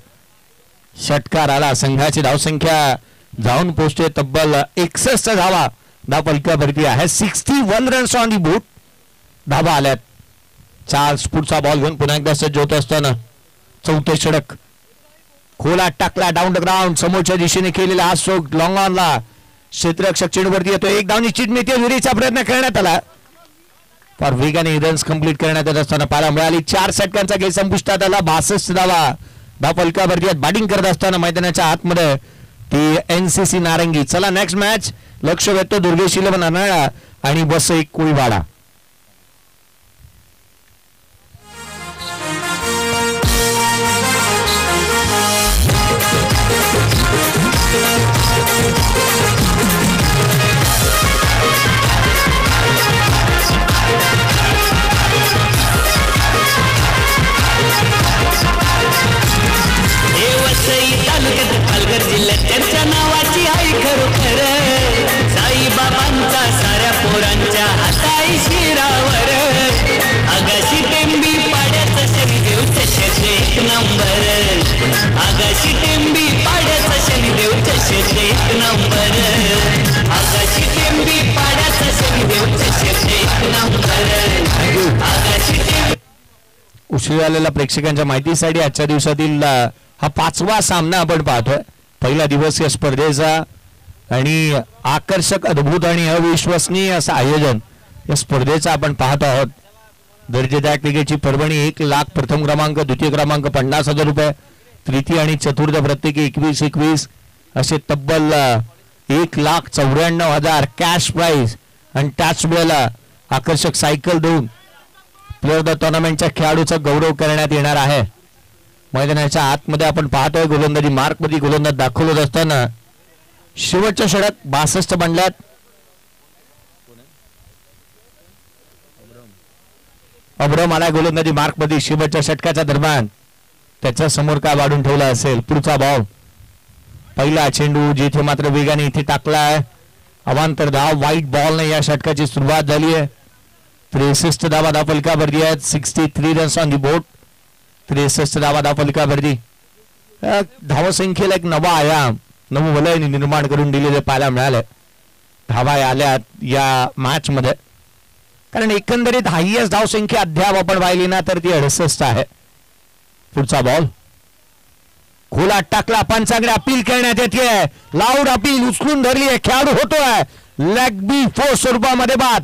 षटकार आला. संघाची धावसंख्या जाऊन पोहोचते तब्बल 61 धावा. धावफलकावरती आहे 61 रन्स ऑन दी बूट. धावा आल्यात. चार्ल्स पुढचा बॉल घेऊन पुन्हा एकदा सज्ज होत असताना चौथे षटक. खोला टाकला डाऊन द ग्राउंड, समोरच्या दिशेने केलेला हा स्ट्रोक लॉंग ऑनला. क्षेत्ररक्षक चेंडूवरती येतो, एक धाव निश्चित मिळते. विहिरीचा प्रयत्न करण्यात आला, फार वेगाने रन्स कंप्लीट करण्यात येत असताना पाहायला मिळाली. 4 षटकांचा खेळ संपुष्टात आला. 62 धावा धावफलकावरती बॅटिंग करत असताना मैदानाच्या आतमध्ये ती NCC नारंगी. चला नेक्स्ट मॅच. लक्ष वेधतो दुर्गेश 11 अनाळा आणि वसई कोळीवाडा. पालघर जिल्ह्यात त्यांच्या नावाची आई खरोखर. साईबाबांचा साऱ्या पोरांच्या हाताई शिरावर. आगाशी टेंबी पाड्याचा शनिदेव चषक 1 नंबर. आगाशी टेंबी पाड्याचा शनिदेव चषक 1 नंबर. आगाशी टेंबी पाड्याचा शनिदेव चषक 1 नंबर. आगाशी टेंबी. उशीर आलेल्या प्रेक्षकांच्या माहितीसाठी आजच्या दिवसातील हा 5वा सामना आपण पाहतोय. पहिला दिवस या स्पर्धेचा आणि आकर्षक, अद्भुत आणि अविश्वसनीय असं आयोजन या स्पर्धेचं आपण पाहतो आहोत. दर्जेदार क्रिकेटची पर्वणी 1 लाख प्रथम क्रमांक, द्वितीय क्रमांक 50,000 रुपये, तृतीय आणि चतुर्थ प्रत्येकी 21 असे तब्बल 1,94,000 कॅश प्राइज आणि त्याच वेळेला आकर्षक सायकल देऊन प्लेअर ऑफ द टुर्नामेंटच्या खेळाडूचा गौरव करण्यात येणार आहे. मैदानाच्या आतमध्ये आपण पाहतोय गोलंदाजी मार्क मध्ये गोलंदाज दाखवत असताना शेवटच्या षटक 62 बनल्यात. अब्रम आला गोलंदाजी मार्क मध्ये शेवटच्या षटकाच्या दरम्यान. त्याच्या समोर काय वाढून ठेवला असेल. पुढचा बॉल, पहिला चेंडू जिथे मात्र वेगाने इथे टाकलाय. अवांतर धाव, व्हाईट बॉलने या षटकाची सुरुवात झाली आहे. 63 धावा धावफलकावरती आहेत. 63 रन्स ऑन दी बोर्ड. 63 धावा धावफलकावरती. धावसंख्येला एक नवा आयाम, नवं वलय निर्माण करून दिलेले पाहायला मिळाले. धावा आल्यात या मॅच मध्ये. कारण एकंदरीत हायएस्ट धावसंख्या अद्याप आपण पाहिली ना तर ती 68 आहे. पुढचा बॉल खोला टाकला, पंचांकडे अपील करण्यात येते. लाऊड अपील उचलून धरली आहे, खेळाडू होतोय. लेग बी 4 स्वरूपामध्ये बाद.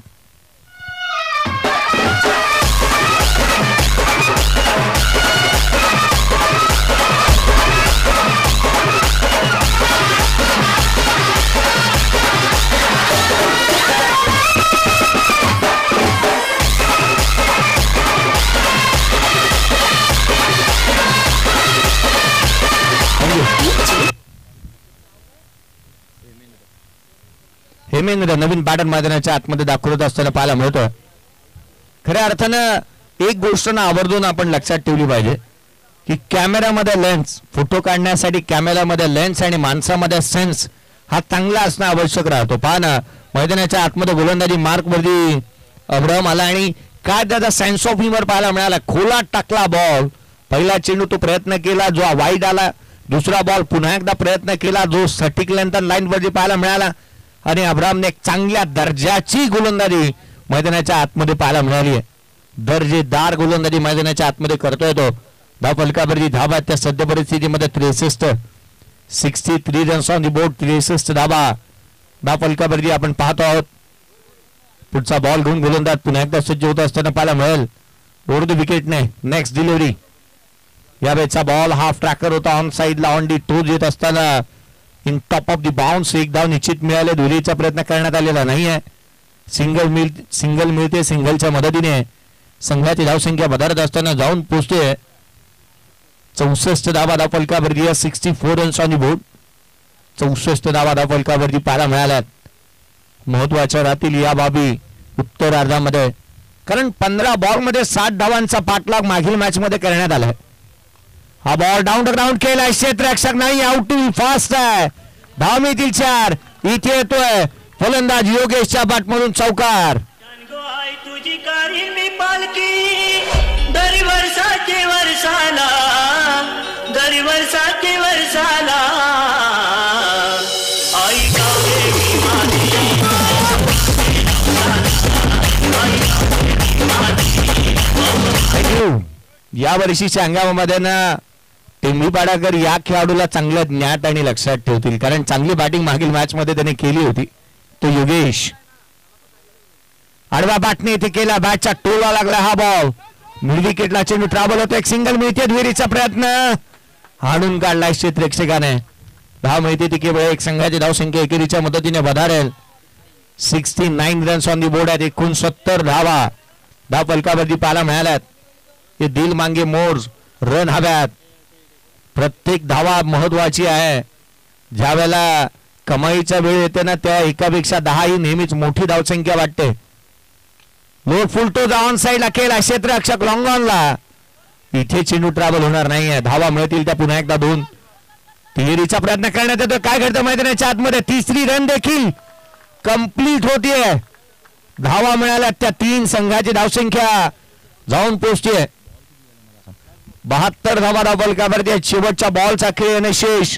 हेमेंद्र नवीन बॅटर मैदानाच्या आतमध्ये दाखवत असताना पाहायला मिळतोय. खऱ्या अर्थानं एक गोष्ट ना आवर्जून आपण लक्षात ठेवली पाहिजे की कॅमेरामध्ये लेन्स, फोटो काढण्यासाठी कॅमेरामध्ये लेन्स आणि माणसामध्ये सेन्स हा चांगला असणं आवश्यक राहतो. पहा ना, मैदानाच्या आतमध्ये गोलंदाजी मार्क वरती अब्राहम आला आणि काय त्याचा सेन्स ऑफ ह्युमर पाहायला मिळाला. खोला टाकला बॉल, पहिला चेंडू तो प्रयत्न केला जो वाईड आला. दुसरा बॉल पुन्हा एकदा प्रयत्न केला जो सटीक लेंथ लाईन वरती पाहायला मिळाला. आणि अब्राहमने एक चांगल्या दर्जाची गोलंदाजी मैदानाच्या आतमध्ये पाहायला मिळाली आहे. दर्जेदार गोलंदाजी मैदानाच्या आतमध्ये करतोय तो. धावफलकावरती धावा त्या सध्या परिस्थितीमध्ये 63 रन्स ऑन दी बोर्ड. 63 धावा धावफलकावरती आपण पाहतो आहोत. पुढचा बॉल घेऊन गोलंदाज पुन्हा एकदा सज्ज होत असताना पाहायला मिळेल. ओव्हर द विकेटने नेक्स्ट डिलिव्हरी. या वेळचा बॉल हाफ ट्रॅकर होता ऑन साईडला ऑन डी टोज येत असताना in top of the bounce. एक धाव निश्चित मिळाले. दुहेरीचा प्रयत्न करण्यात आलेला नाही आहे. सिंगल मिळते. सिंगलच्या मदतीने संघाची धावसंख्या वधारत असताना जाऊन पोहोचते 64 धावा धावफलकावरती. 64 रन्स ऑन दी बोर्ड. 64 धावा धावफलकावरती पाहायला मिळाल्यात. महत्वाच्या राहतील या बाबी उत्तरार्धामध्ये, कारण 15 बॉलमध्ये 60 धावांचा पाठलाग मागील मॅच मध्ये करण्यात आलाय. हा बॉल डाऊन द ग्राउंड केलाय. क्षेत्ररक्षक नाही. आउट टू फास्ट आहे. धाव मिळतील 4. इथे येतोय फलंदाज योगेशच्या बॅटमधून चौकार. तुझी कारी मी पालकी दरी वर्षाचे वर्षाला दरी वर्षाचे वर्षाला आई थँक्यू. या वर्षीच्या हंगामामध्ये ना टेंबी पाडाकर या खेळाडूला चांगलं ज्ञात आणि लक्षात ठेवतील, कारण चांगली बॅटिंग मागील मॅच मध्ये त्याने केली होती. तो योगेश आडवा बॅटने इथे केला. बॅटचा टोला लागला. हा बॉल मिड विकेटला चेंडू ट्रॅव्हल होतो. एक सिंगल मिळते. दुहेरीचा प्रयत्न हाणून काढलाय क्षेत्ररक्षकाने. धाव मिळते ती केवळ एक. संघाची धावसंख्या एकेरीच्या मदतीने वधारेल. 69 रन्स ऑन दी बोर्ड आहेत. 69 धावा धाव फलकावरती पाहायला मिळाल्यात. हे दिल मांगे मोर रन हव्यात. प्रत्येक धावा महत्वाची आहे. ज्या वेळेला कमाईचा वेळ येते ना त्या एकापेक्षा 10 ही नेहमीच मोठी धावसंख्या वाटते. लोड फुलटो ऑन साईडला केला. क्षेत्ररक्षक लॉंग ऑनला. इथे चेंडू ट्रॅव्हल होणार नाहीये. धावा मिळतील त्या पुन्हा एकदा 2. तिहेरीचा प्रयत्न करण्यात येतो. काय घडतं मैदानाच्या आतमध्ये. तिसरी रन देखील कंप्लीट होतीये. धावा मिळाल्या त्या 3. संघाची धावसंख्या जाऊन पोहोचते 72 धावा धाव फलकावरती. शेवटच्या बॉलचा खेळ आणि शेष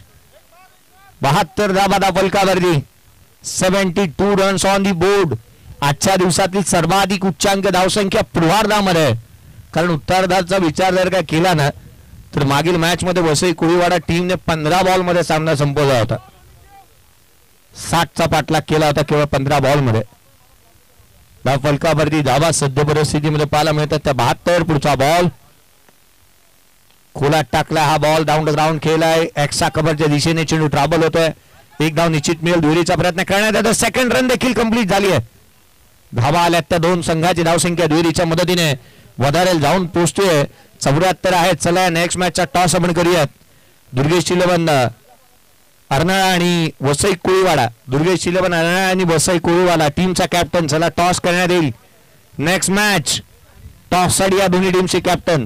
72 धावा धाव फलकावरती. 72 रन्स ऑन दी बोर्ड. आजच्या दिवसातील सर्वाधिक उच्चांक धावसंख्या पूर्वार्धामध्ये, कारण उत्तरार्धाचा विचार जर का केला ना तर मागील मॅच मध्ये वसई कोळीवाडा टीमने 15 बॉल मध्ये सामना संपवला होता. 60चा पाठलाग केला होता केवळ 15 बॉल मध्ये. धाव फलकावरती धावा सद्य परिस्थितीमध्ये पाहायला मिळतात त्या 72. पुढचा बॉल खोलात टाकला. हा बॉल डाऊन द ग्राउंड केलाय. एक्स्ट्रा कव्हरच्या दिशेने चेंडू ट्रॅव्हल होतोय. एक धाव निश्चित मिळेल. दुहेरीचा प्रयत्न करण्यात येतो. सेकंड रन देखील कंप्लीट झाली आहे. धावा आल्यात त्या 2. संघाची धावसंख्या दुहेरीच्या मदतीने वधारेल. जाऊन पोहोचतोय 74 आहे. चला नेक्स्ट मॅचचा टॉस आपण करूयात. दुर्गेश 11 अर्नाळा आणि वसई कोळीवाडा. दुर्गेश 11 अर्नाळा आणि वसई कोळीवाडा टीमचा कॅप्टन. चला टॉस करण्यात येईल. नेक्स्ट मॅच टॉस साठी या दोन्ही टीमचे कॅप्टन.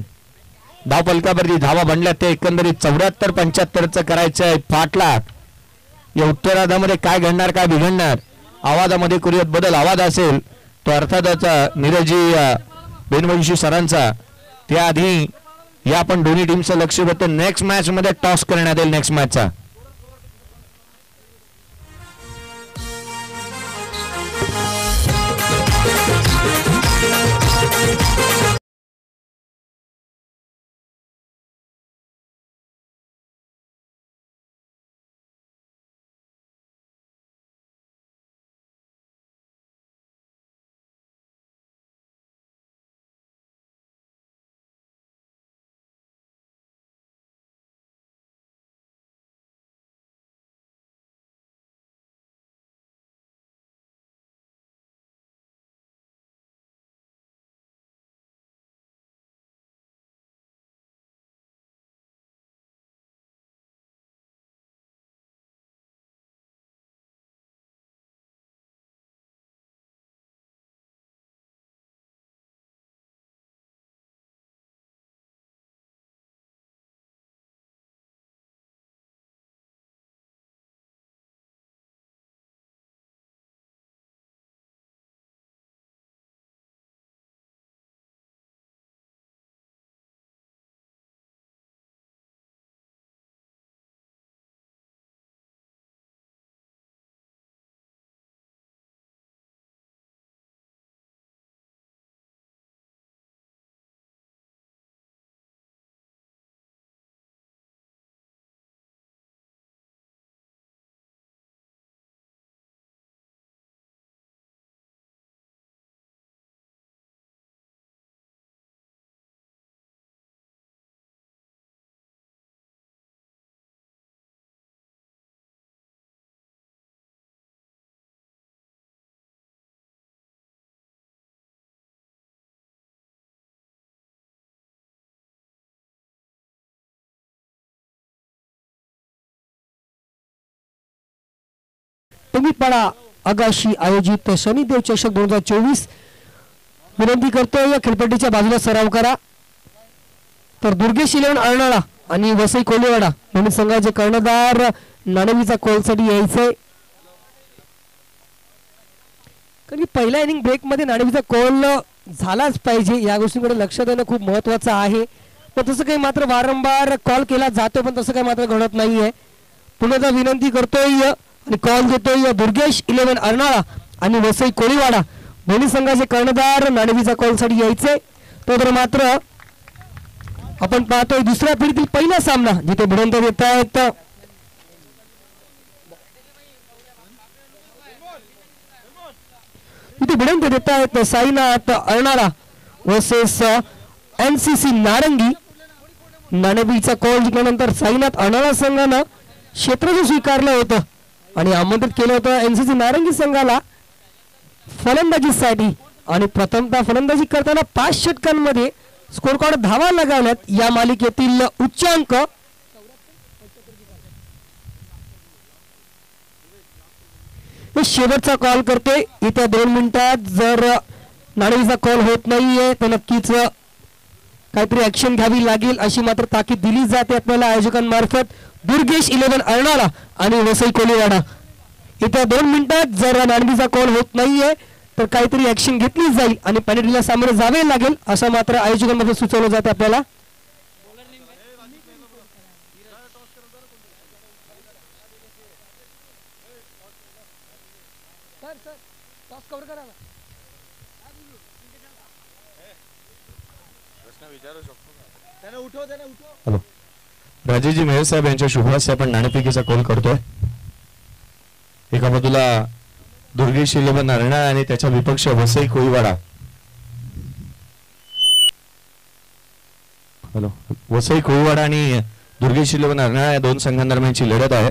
धाव फलकावरती धावा बनल्या ते एकंदरीत 74-75 करायचं आहे पाठलाग. या उत्तरार्धामध्ये काय घडणार काय बिघडणार. आवाजामध्ये करूयात बदल. आवाज असेल तो अर्थातच नीरजी बेनवंशी सरांचा. त्याआधी या आपण दोन्ही टीमचं लक्ष होतं नेक्स्ट मॅच मध्ये टॉस करण्यात येईल. नेक्स्ट मॅचचा टोंगीपाडा आगाशी आयोजित शनिदेव चषक 2024 विनंती करतोय खेळपट्टीच्या बाजूला सराव करा. तर दुर्गेश इलेव्हन अर्नाळा आणि वसई कोलेवाडा दोन्ही संघाचे कर्णधार नाणेवीचा कोलसाठी यायचंय. कारण की पहिल्या इनिंग ब्रेक मध्ये नाणेवीचा कॉल झालाच पाहिजे या गोष्टीकडे लक्ष देणं खूप महत्वाचं आहे. पण तसं काही मात्र वारंवार कॉल केला जातो पण तसं काही मात्र घडत नाहीये. पुन्हा विनंती करतोय आणि कॉल देतोय दुर्गेश इलेव्हन अर्नाळा आणि वसई कोळीवाडा दोन्ही संघाचे कर्णधार नाणेवीचा कॉलसाठी यायचे. तर मात्र आपण पाहतोय दुसऱ्या फेरीतील पहिला सामना जिथे भिडंत येत आहेत. इथे भिडंत देत आहेत साईनाथ अर्नाळा वर्सेस NCC नारंगी. नाणेवीचा कॉल जिंकल्यानंतर साईनाथ अर्नाळा संघानं क्षेत्ररक्षण स्वीकारलं होतं आणि आमंत्रित केलं होतं NCC नारंगी संघाला फलंदाजीसाठी. आणि प्रथमतः फलंदाजी करताना 5 षटकांमध्ये स्कोर कार्ड धावा लगावल्यात. या मालिकेतील उच्चांक शेवटचा कॉल करतोय. येत्या 2 मिनिटात जर नाणेवीचा कॉल होत नाहीये तर नक्कीच काहीतरी ऍक्शन घ्यावी लागेल अशी मात्र ताकीद दिली जाते आपल्याला आयोजकांमार्फत. दुर्गेश इलेव्हन अर्नाळा आणि वसई कोळीवाडा येत्या 2 मिनिटात जर नाणेवीचा कॉल होत नाहीये तर काहीतरी ऍक्शन घेतली जाईल आणि पेनल्टीला सामोरे जावे लागेल असं मात्र आयोजकांमध्ये सुचवलं जाते आपल्याला. हॅलो राजेजी मेहर साहेब यांच्या शुभास आपण नाणेफेकीचा कॉल करतोय. एका बाजूला दुर्गेश इलेव्हन अर्नाळा आणि त्याचा विपक्ष वसई कोळीवाडा. हॅलो वसई कोळीवाडा आणि दुर्गेश इलेव्हन अर्नाळा या 2 संघांदरम्यानची लढत आहे.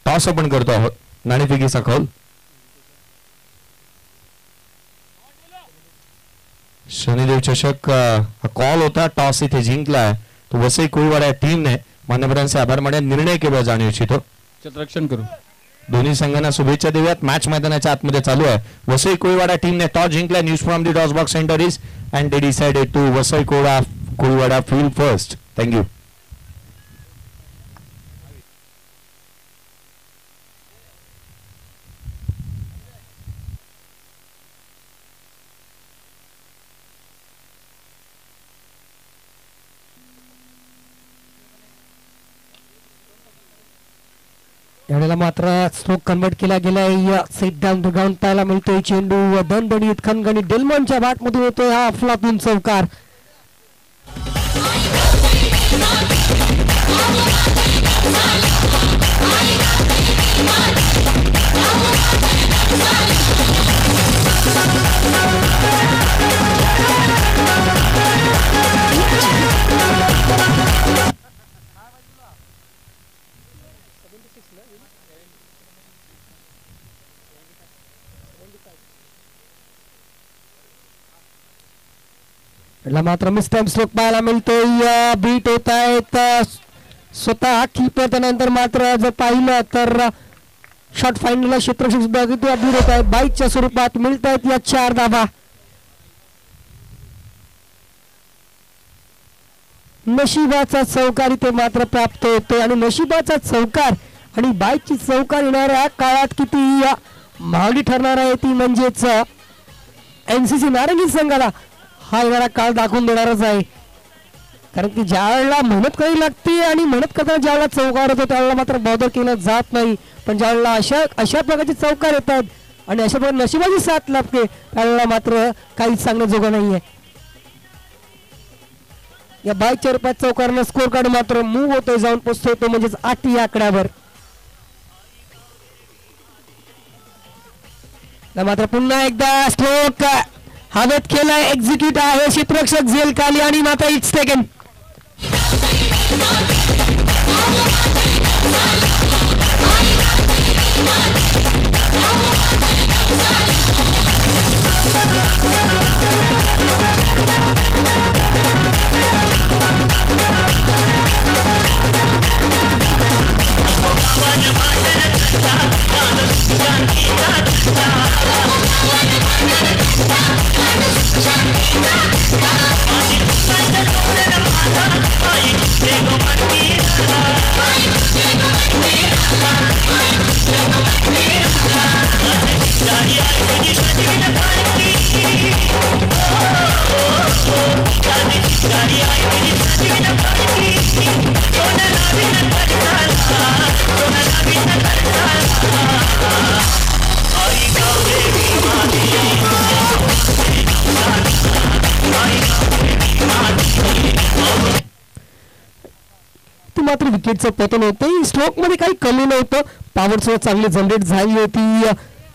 टॉस आपण करतो आहोत. नाणेफेकीचा कॉल शनिदेव चषक कॉल होता. टॉस इथे जिंकलाय तो वसई कोळीवाडा टीमने. मान्यवरांचे आभार मानेन. निर्णय केवळ जाणू इच्छितो क्षेत्ररक्षण करू. दोन्ही संघांना शुभेच्छा देऊयात. मॅच मैदानाच्या आतमध्ये चालू आहे. वसई कोळीवाडा टीमने टॉस जिंकला. News from the toss box centre is and they decided to Vasai Koliwada field first. Thank you. यावेळेला मात्र स्ट्रोक कन्वर्ट केला गेलाय. सेट डाऊन द ग्राउंड पाहायला मिळतोय. चेंडू दणदणीत खणखणीत डेल्मॉनच्या बॅटमधून येतोय हा अफलातून चौकार. मात्र मिस्टाइम स्ट्रोक पाहायला मिळतोय. बीट होत आहेत स्वतः कीपर. त्यानंतर मात्र जर पाहिलं तर शॉट फायनलला क्षेत्ररक्षक सुद्धा बीट होत आहेत. बाईकच्या स्वरूपात मिळत आहेत या 4 धावा. नशिबाचा चौकार इथे मात्र प्राप्त होतोय आणि नशिबाचा चौकार आणि बाईकची चौकार येणाऱ्या काळात किती महागडी ठरणार आहे ती म्हणजेच NCC नारंगी संघाला हा येणारा काळ दाखवून देणारच आहे. कारण की ज्या वेळेला मेहनत करावी लागते आणि मेहनत करताना ज्या वेळेला चौकार होतो त्यावेळेला मात्र बॉदर केलं जात नाही. पण ज्या वेळेला अशा प्रकारचे चौकार येतात आणि अशा प्रकारे नशिबाची साथ लागते त्यावेळेला मात्र काहीच सांगण्याजोगं नाहीये. या बाईकच्या रूपात चौकारानं स्कोर कार्ड मात्र मूव्ह होतोय. जाऊन पोहोचतोय तो म्हणजेच 8 या आकड्यावर. मात्र पुन्हा एकदा स्ट्रोक हवेत केलाय. एक्झिक्यूट आहे. क्षेत्ररक्षक झेल खाली आणि मात्र इट्स टेकन. मात्र विकेटचं पतन होतं. स्ट्रोक मध्ये काही कमी नव्हतं, पॉवर सुद्धा चांगली जनरेट झाली होती,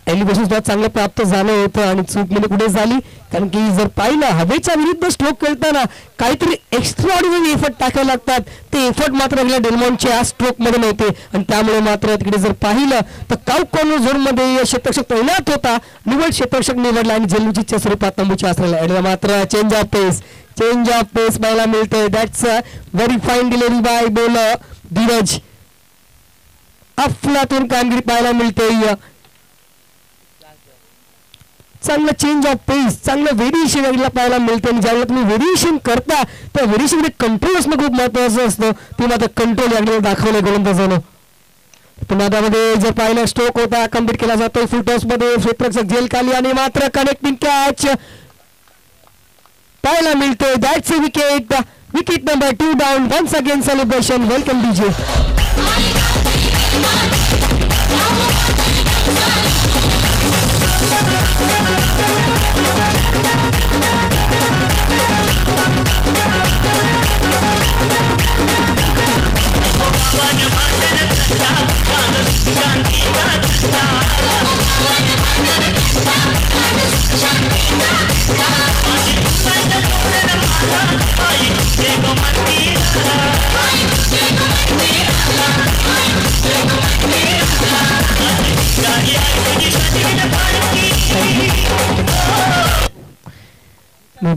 एलिव्हेशन सुद्धा चांगलं प्राप्त झालं होतं आणि चूक मध्ये कुठे झाली कारण की जर पाहिलं हवेच्या विरुद्ध स्ट्रोक खेळताना काहीतरी एक्स्ट्रा ऑर्डिनरी एफर्ट टाकायला लागतात. ते एफर्ट मात्र डेल्मॉन्टच्या स्ट्रोक मध्ये नव्हते आणि त्यामुळे मात्र तिकडे जर पाहिलं तर काउट कॉर्नर झोन मध्ये क्षेत्ररक्षक तैनात होता, निवड क्षेत्ररक्षक निवडला आणि जलुजीच्या स्वरूपात नंबूच्या असलेला मात्र चेंज ऑफ पेस पाहायला मिळतोय. That's a very fine delivery by bowler Dheeraj. अफलातून कामगिरी पाहायला मिळते. चांगलं चेंज ऑफ पेस, चांगलं व्हेरिएशन याला पाहायला मिळतं आणि ज्यावेळेला तुम्ही व्हेरिएशन करता त्या व्हेरिएशन मध्ये कंट्रोल असणं खूप महत्वाचं असतं. ते मात्र कंट्रोल याकडे दाखवलं गोलंदाजानं. पुन्हा त्यामध्ये जर पाहिलं स्ट्रोक होता कम्प्लीट केला जातो फुल टॉस मध्ये, क्षेत्ररक्षक झेल खाली आणि मात्र कनेक्टिंग कॅच पाहायला मिळतोय. That's a wicket number 2 down. Once again celebration. Welcome DJ.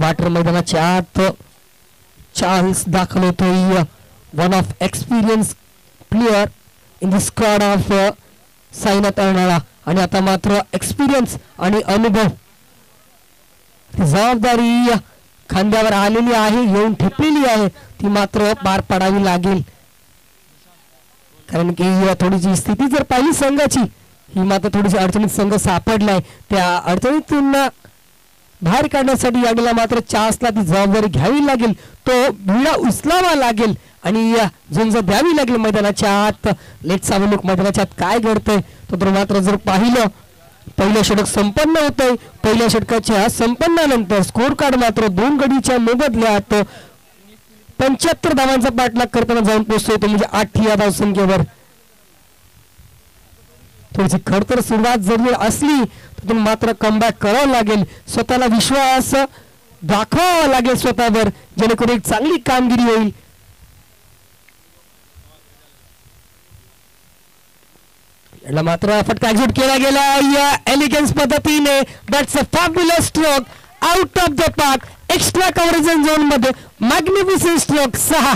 Batter मैदानाच्या आत चान्स दाखल होतोय. One of experience player in the squad of Sainath Arnala आणि आता मात्र एक्सपिरियन्स आणि अनुभव जबाबदारी खांद्यावर आलेली आहे, येऊन ठेपलेली आहे, ती मात्र पार पाडावी लागेल कारण की थोडीशी स्थिती जर पाहिली संघाची ही मात्र थोडीशी अडचणीत संघ सापडलाय. त्या अडचणीतून बाहेर काढण्यासाठी याडीला मात्र चान्सला ती जबाबदारी घ्यावी लागेल, तो विडा उचलावा लागेल आणि झुंज द्यावी लागेल मैदानाच्या आत. लेट्स हॅव अ लुक मैदानाच्या आत काय घडतंय. तर मात्र जर पाहिलं पहिलं षटक संपन्न होतंय. पहिल्या षटकाच्या संपन्नानंतर स्कोर कार्ड मात्र 2 गडीच्या मोबदल्यात 75 धावांचा पाठलाग करताना जाऊन पोहोचतोय, तो म्हणजे 8 या धावसंख्येवर. थोडीशी खडतर सुरुवात जरी असली तर मात्र कमबॅक करावं लागेल, स्वतःला विश्वास दाखवावा लागेल स्वतःवर, जेणेकरून एक चांगली कामगिरी होईल. याला मात्र फटका एक्झिट केला गेला या एलिगन्स पद्धतीने. That's a fabulous stroke out of the park, extra coverage zone मध्ये मॅग्निफिसंट स्ट्रोक 6.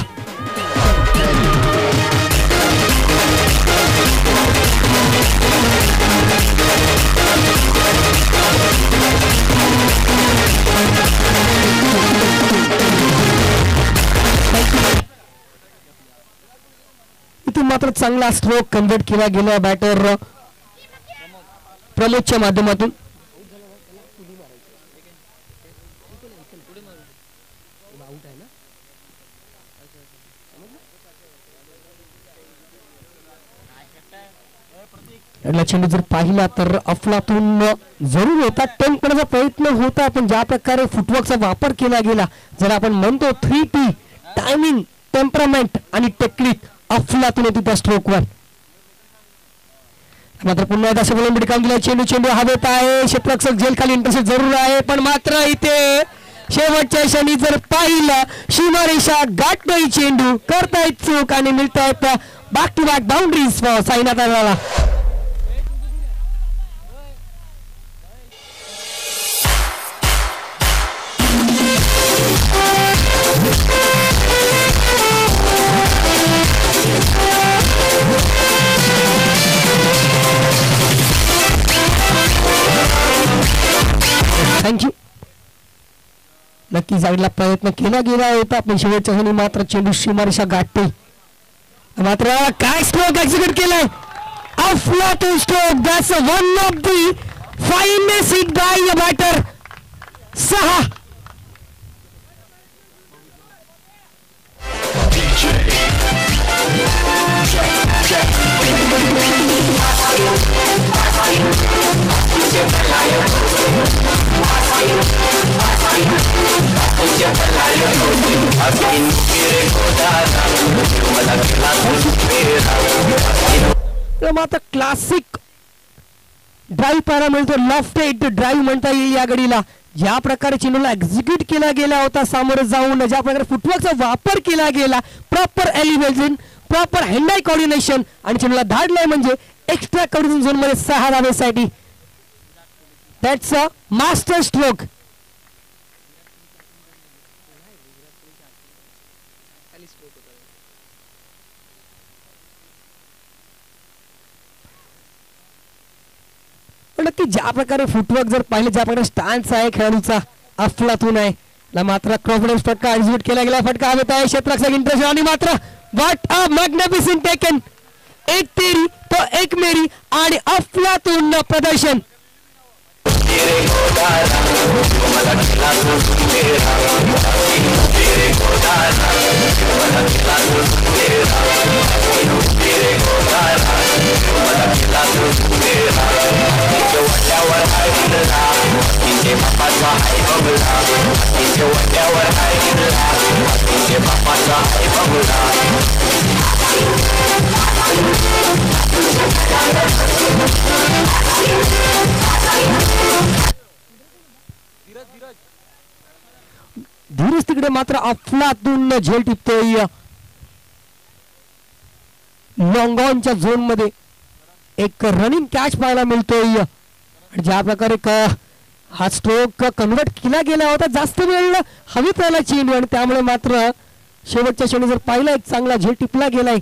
इथून मात्र चांगला स्ट्रोक कन्वर्ट केला गेला बॅटर प्रमोदच्या माध्यमातून. चेंडू जर पाहिला तर अफलातून जरूर होता, टर्न करण्याचा प्रयत्न होता, पण ज्या प्रकारे फुटवर्कचा वापर केला गेला, जर आपण म्हणतो 3T टायमिंग, टेम्परामेंट आणि टेक्निक अफलातून होती त्या स्ट्रोकवर. मात्र पुन्हा एकदा शबलंबडी काम दिला. चेंडू हवेत आहे, क्षेत्ररक्षक झेल खाली इंटरसेप्ट जरूर आहे, पण मात्र इथे शेवटच्या क्षणी जर पाहिलं सीमारेषा गाठतोय चेंडू, करतायत चूक आणि मिळतायत back to back boundaries for Sainath Arnala. Thank you. नक्की साईडला प्रयत्न केला गेला होता, पण शेवटच्या क्षणी मात्र चेंडू सीमारेषा गाठते. मात्र काय स्ट्रोक एक्झिक्यूट केलाय, अफलातून stroke. That's one of the finest hit by a batter. 6. आपल्याला मात्र क्लासिक ड्राईव्ह पाहायला मिळतो. लेफ्ट ड्राईव्ह म्हणता येईल या गडीला. ज्या प्रकारे चेंडूला एक्झिक्यूट केला गेला होता सामोरं जाऊन, ज्या प्रकारे फुटवर्कचा वापर केला गेला, proper elevation, proper hand eye coordination आणि चेंडूला धाडलाय म्हणजे एक्स्ट्रा कव्हरेज झोन मध्ये 6 धावेसाठी. That's a master stroke. पण नक्की ज्या प्रकारे फुटवर्क जर पाहिलं, ज्या प्रकारे स्टान्स आहे खेळाडूचा अफलातून आहे ना. मात्र कॉन्फिडन्स फटका एक्झिक्यूट केला गेला. फटका हवेत आहे, क्षेत्ररक्षक इंटरेस्ट आणि मात्र व्हॉट अ मॅग्निफिसेंट टेकन. एक तेरी तो एक मेरी आणि अफलातून प्रदर्शन. धीरज तिकडे मात्र अफलातून झेल टिपतोय लॉंग ऑनच्या झोन मध्ये. एक रनिंग कॅच पाहायला मिळतोय. ज्या प्रकारे हा स्ट्रोक कन्वर्ट केला गेला होता, जास्त वेळ हवेत राहिला चेंडू आणि त्यामुळे मात्र शेवटच्या क्षणी जर पाहिला एक चांगला झेल टिपला गेलाय.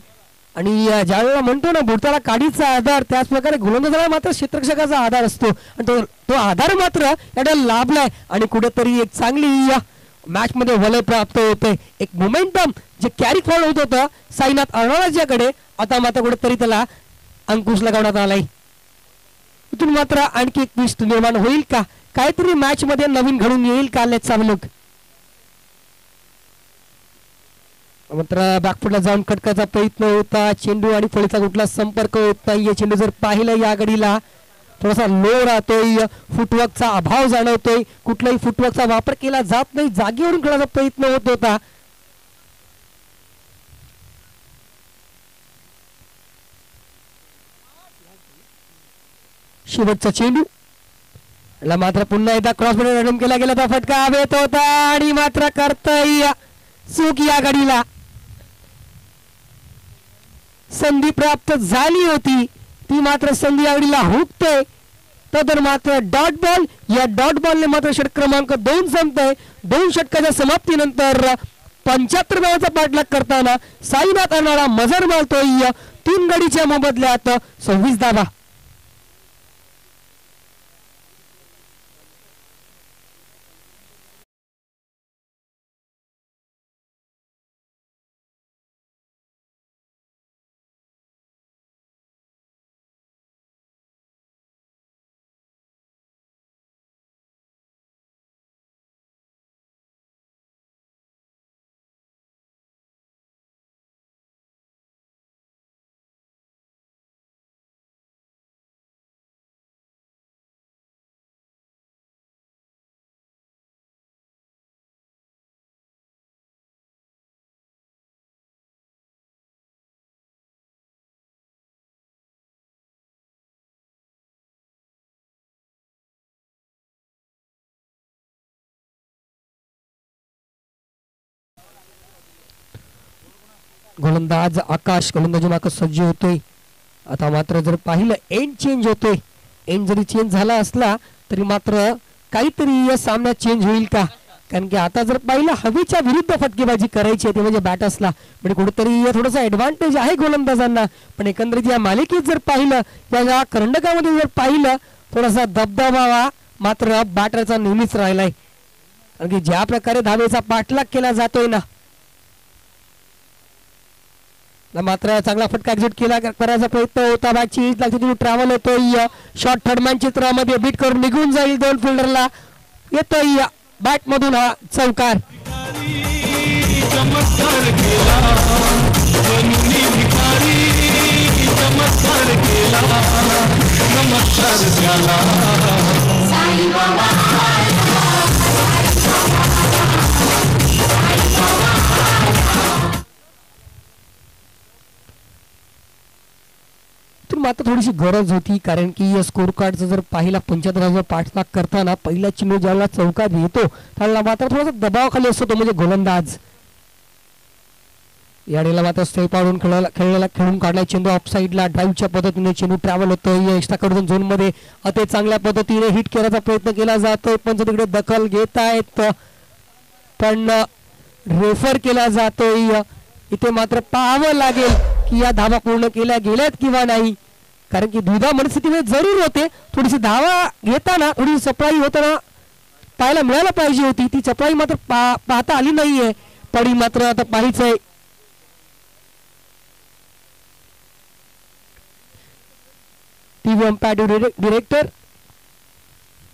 आणि ज्या वेळेला म्हणतो ना बुडताला काडीचा आधार, त्याच प्रकारे गोलंदाजाला मात्र क्षेत्ररक्षकाचा आधार असतो आणि तो आधार मात्र याला लाभलाय आणि कुठेतरी एक चांगली मॅच मध्ये वलय प्राप्त होते. एक मोमेंटम जे कॅरी फॉरवर्ड होत होतं साईनाथ अर्णवालाच्याकडे, आता मात्र कुठेतरी त्याला अंकुश लगावण्यात आलाय. इथून मात्र आणखी एक ट्विस्ट निर्माण होईल का, काहीतरी मॅच मध्ये नवीन घडून येईल का? Let's have a look. मात्र बॅकफुटला जाऊन कटकाचा प्रयत्न होता. चेंडू आणि फळीचा कुठला संपर्क होत नाही. चेंडू जर पाहिलं या गडीला थोडासा लो राहतोय, फुटवर्कचा अभाव जाणवतोय, कुठलाही फुटवर्कचा वापर केला जात नाही, जागेवरून खेळायचा प्रयत्न होत होता. शेवटचा चेंडू मात्र पुन्हा एकदा क्रॉस मध्ये रन केला गेला, तर फटका हवेत होता आणि मात्र करतोय चूक या गडीला. संधी प्राप्त झाली होती, ती मात्र संधी या गडीला हुकते. तर मात्र डॉट बॉल, या डॉट बॉलने मात्र षटक क्रमांक 2 संपतोय. 2 षटकाच्या समाप्तीनंतर 75 धावांचा पाठलाग करताना साईनाथ अर्नाळा मजर मारतोय. 3 गडीच्या मोबदल्यात 26 धावा. गोलंदाज आकाश सज्ज होतोय. आता मात्र जर पाहिलं एंड चेंज होतोय. एंड जरी चेंज झाला असला तरी मात्र काहीतरी या सामन्यात चेंज होईल का? कारण की आता जर पाहिलं हवेच्या विरुद्ध फटकेबाजी करायची आहे, ते म्हणजे बॅटर्सला, म्हणजे कुठेतरी थोडासा ऍडव्हान्टेज आहे गोलंदाजांना. पण एकंदरीत या मालिकेत जर पाहिलं, या करंडकामध्ये जर पाहिलं, थोडासा दबदबा मात्र बॅटरचा नेहमीच राहिलाय. कारण की ज्या प्रकारे धावेचा पाठलाग केला जातोय ना, मात्र चांगला फटका एक्झिट केला करायचा प्रयत्न होता. बॅटची लागते, ट्रॅव्हल होतोय. शॉर्ट थर्डमॅन चित्रामध्ये बीट करून निघून जाईल. 2 फिल्डरला येतोय बॅट मधून हा चौकार. मात्र थोडीशी गरज होती, कारण की स्कोर कार्डचं जर पाहिला 75,000 पाठलाग करताना पहिला चेंडू ज्याला चौकात येतो त्याला मात्र थोडासा दबावाखाली असतो तो म्हणजे गोलंदाज. यावेळेला मात्र स्टेप पाडून खेळून काढलाय चेंडू ऑफ साईडला. ड्राईव्हच्या पद्धतीने चेंडू ट्रॅव्हल होतोय एक्स्ट्रा कडून झोन मध्ये. अति चांगल्या पद्धतीने हिट करण्याचा प्रयत्न केला जातोय, पण तिकडे दखल घेत आहेत पण रेफर केला जातोय. इथे मात्र पाहावं लागेल की या धावा पूर्ण केल्या गेल्यात किंवा नाही, कारण की द्विधा मनस्थितीमध्ये जरूर होते. थोडीशी धावा घेताना थोडी चपळाई होताना पाहायला मिळायला पाहिजे होती, ती चपळाई मात्र पाहता आली नाहीये. पडी मात्र आता पाहिच आहे. TV umpire director,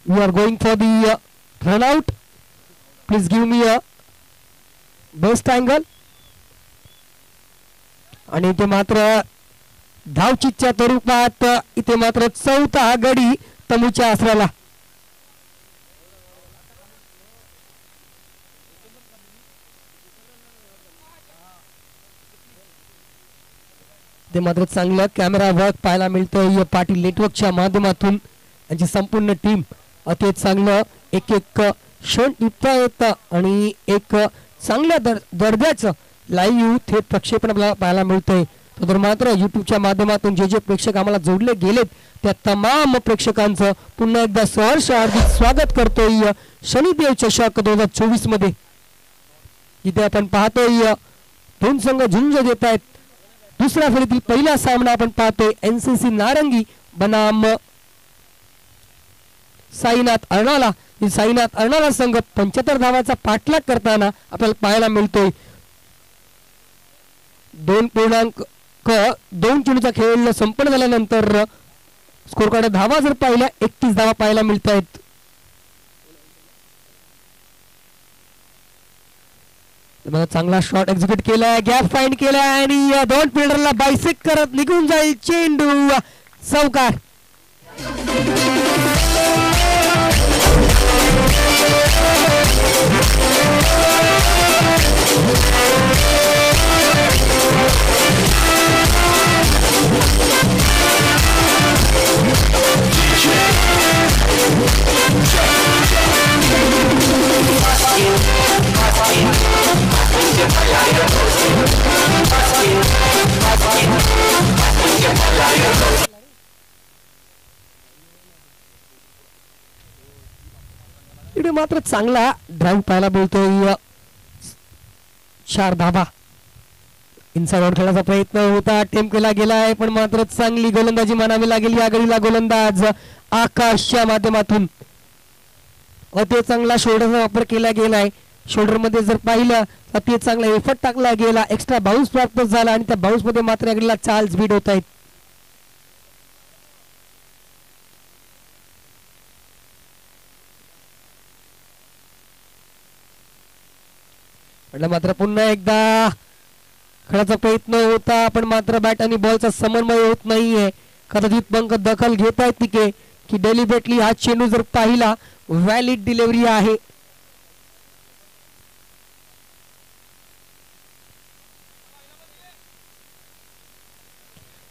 we are going for the run out. Please give me a best angle. आणि इथे मात्र धावचीच्या स्वरूपात इथे मात्र चौथा गडी तमुच्या आसराला. ते मात्र चांगलं कॅमेरा वर्क पाहायला मिळतोय पाटील नेटवर्कच्या माध्यमातून. यांची संपूर्ण टीम अति चांगलं एक क्षण टिपता येतं आणि एक चांगल्या दर्जाचं लाईव्ह थेट प्रक्षेपण आपल्याला पाहायला मिळतंय. तर मात्र युट्यूबच्या माध्यमातून जे जे प्रेक्षक आम्हाला जोडले गेलेत त्या तमाम प्रेक्षकांचं पुन्हा एकदा सहर्ष हार्दिक स्वागत करतोय शनिदेव चषक 2024 मध्ये. इथे आपण पाहतोय दोन संघ झुंज देत आहेत. दुसऱ्या फेरीतील पहिला सामना आपण पाहतोय NCC नारंगी बनाम साईनाथ अर्णाला. साईनाथ अर्णाला संघ 75 धावाचा पाठलाग करताना आपल्याला पाहायला मिळतोय. 2.2 चेंडूचा खेळ संपन्न झाल्यानंतर स्कोर कार्ड धावा जर पाहिल्या 31 धावा पाहायला मिळत आहेत. चांगला शॉट एक्झिक्यूट केलाय, गॅप फाइंड केलाय आणि दोन फिल्डरला बायसेक्ट करत निघून जाईल चेंडू चौकार. इकडे मात्र चांगला ड्राईव्ह पाहायला मिळतोय. 4 धावा इनसाइड आउट खेळण्याचा प्रयत्न होता, अटेम्प्ट केला गेलाय पण मात्र चांगली गोलंदाजी मानावी लागेल या गडीला. गोलंदाज आकाशच्या माध्यमातून अति चांगला शोल्डरचा वापर केला गेलाय. शोल्डर मध्ये जर पाहिलं तर ते चांगला एफर्ट टाकला गेला, एक्स्ट्रा बाउन्स प्राप्त झाला आणि त्या बाउन्स मध्ये मात्र या गडीला चार्ज बीट होत आहेत. मात्र पुन्हा एकदा खेळाचा प्रयत्न होता पण मात्र बॅट आणि बॉलचा समन्वय होत नाहीये. कदाचित पंक दखल घेत आहेत तिके की डेलिबरेटली हा चेंडू जर पाहिला व्हॅलिड डिलिव्हरी आहे.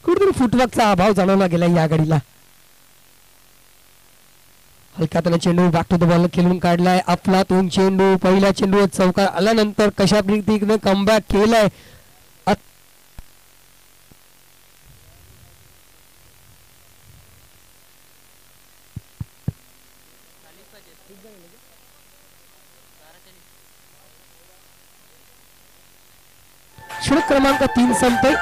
कुठेतरी फुटवर्कचा अभाव जाणवला गेला या गाडीला. हलका त्याला चेंडू बॅक टू द बॉल खेळून काढलाय. अफलातून चेंडू पहिल्या चेंडू चौकार आल्यानंतर कशा पद्धतीने कमबॅक केलाय. षटक क्रमांक 3 संपतोय.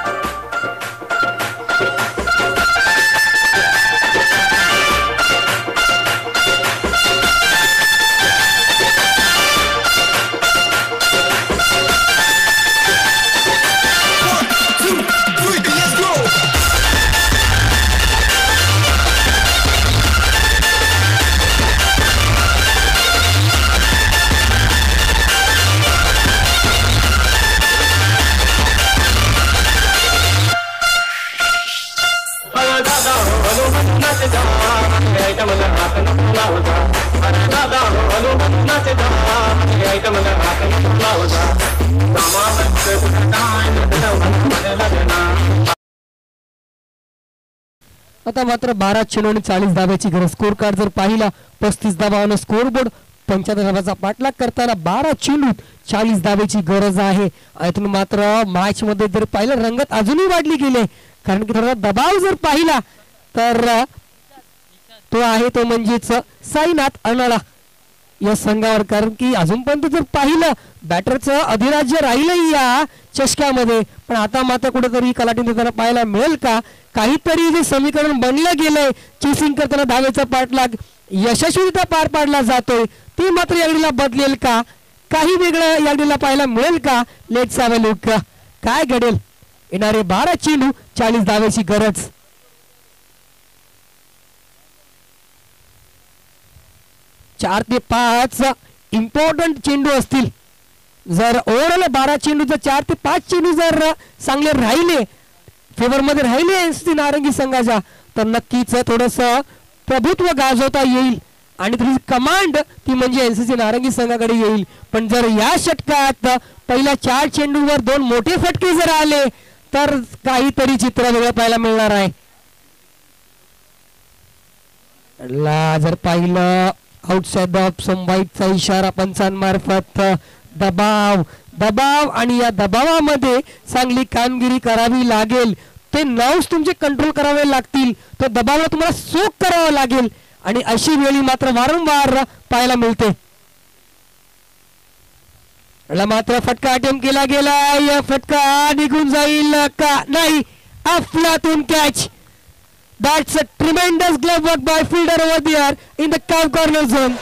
आता मात्र 12 चेंडू आणि 40 धाब्याची गरज. स्कोर कार्ड जर पाहिला 35 धाबानं स्कोर बोर्ड, 75 धाबाचा पाठलाग करताना 12 चेंडूत 40 धाब्याची गरज आहे. इथून मात्र मॅच मध्ये जर पाहिलं रंगत अजूनही वाढली गेले, कारण की थोडा दबाव जर पाहिला तर तो आहे तो म्हणजेच साईनाथ अनाळा या संघावर. कारण की अजूनपर्यंत जर पाहिलं बॅटरचं अधिराज्य राहिलंही या चषक्यामध्ये, पण आता मात्र कुठेतरी कलाटी देताना पाहायला मिळेल का? काहीतरी जे समीकरण बनलं गेलंय, चेसिंग करताना धावेचा पाठलाग यशस्वीरित्या पार पाडला जातोय, ते मात्र यागडीला बदलेल का? काही वेगळं यागडीला पाहायला मिळेल का? Let's have a look. काय घडेल? येणारे 12 चेंडू 40 धावेची गरज. चार ते 5 इम्पॉर्टंट चेंडू असतील. जर ओव्हरऑल 12 चेंडू जर 4 ते 5 चेंडू जर चांगले राहिले, फेवर मध्ये राहिले एनसीसी नारंगी संघाच्या, तर नक्कीच थोडस प्रभुत्व गाजवता येईल आणि तुझी कमांड ती म्हणजे एनसीसी नारंगी संघाकडे येईल. पण जर या षटकात पहिल्या 4 चेंडूवर 2 मोठे फटके जर आले तर काहीतरी चित्र वेगळं पाहायला मिळणार आहे. जर पाहिलं आउटसाइड ऑफ संभाईचा इशारा पंचांमार्फत दबाव दबाव आणि या दबावामध्ये चांगली कामगिरी करावी लागेल. ते नर्व्स तुमचे कंट्रोल करावे लागतील, तो दबावाला तुम्हाला सोक करावा लागेल आणि अशी वेळी मात्र वारंवार पाहायला मिळते. मात्र फटका अटेम्प्ट केला गेला, या फटका निघून जाईल का? नाही, अफलातून catch. That's a tremendous glove work by fielder over there in the cow corner zone.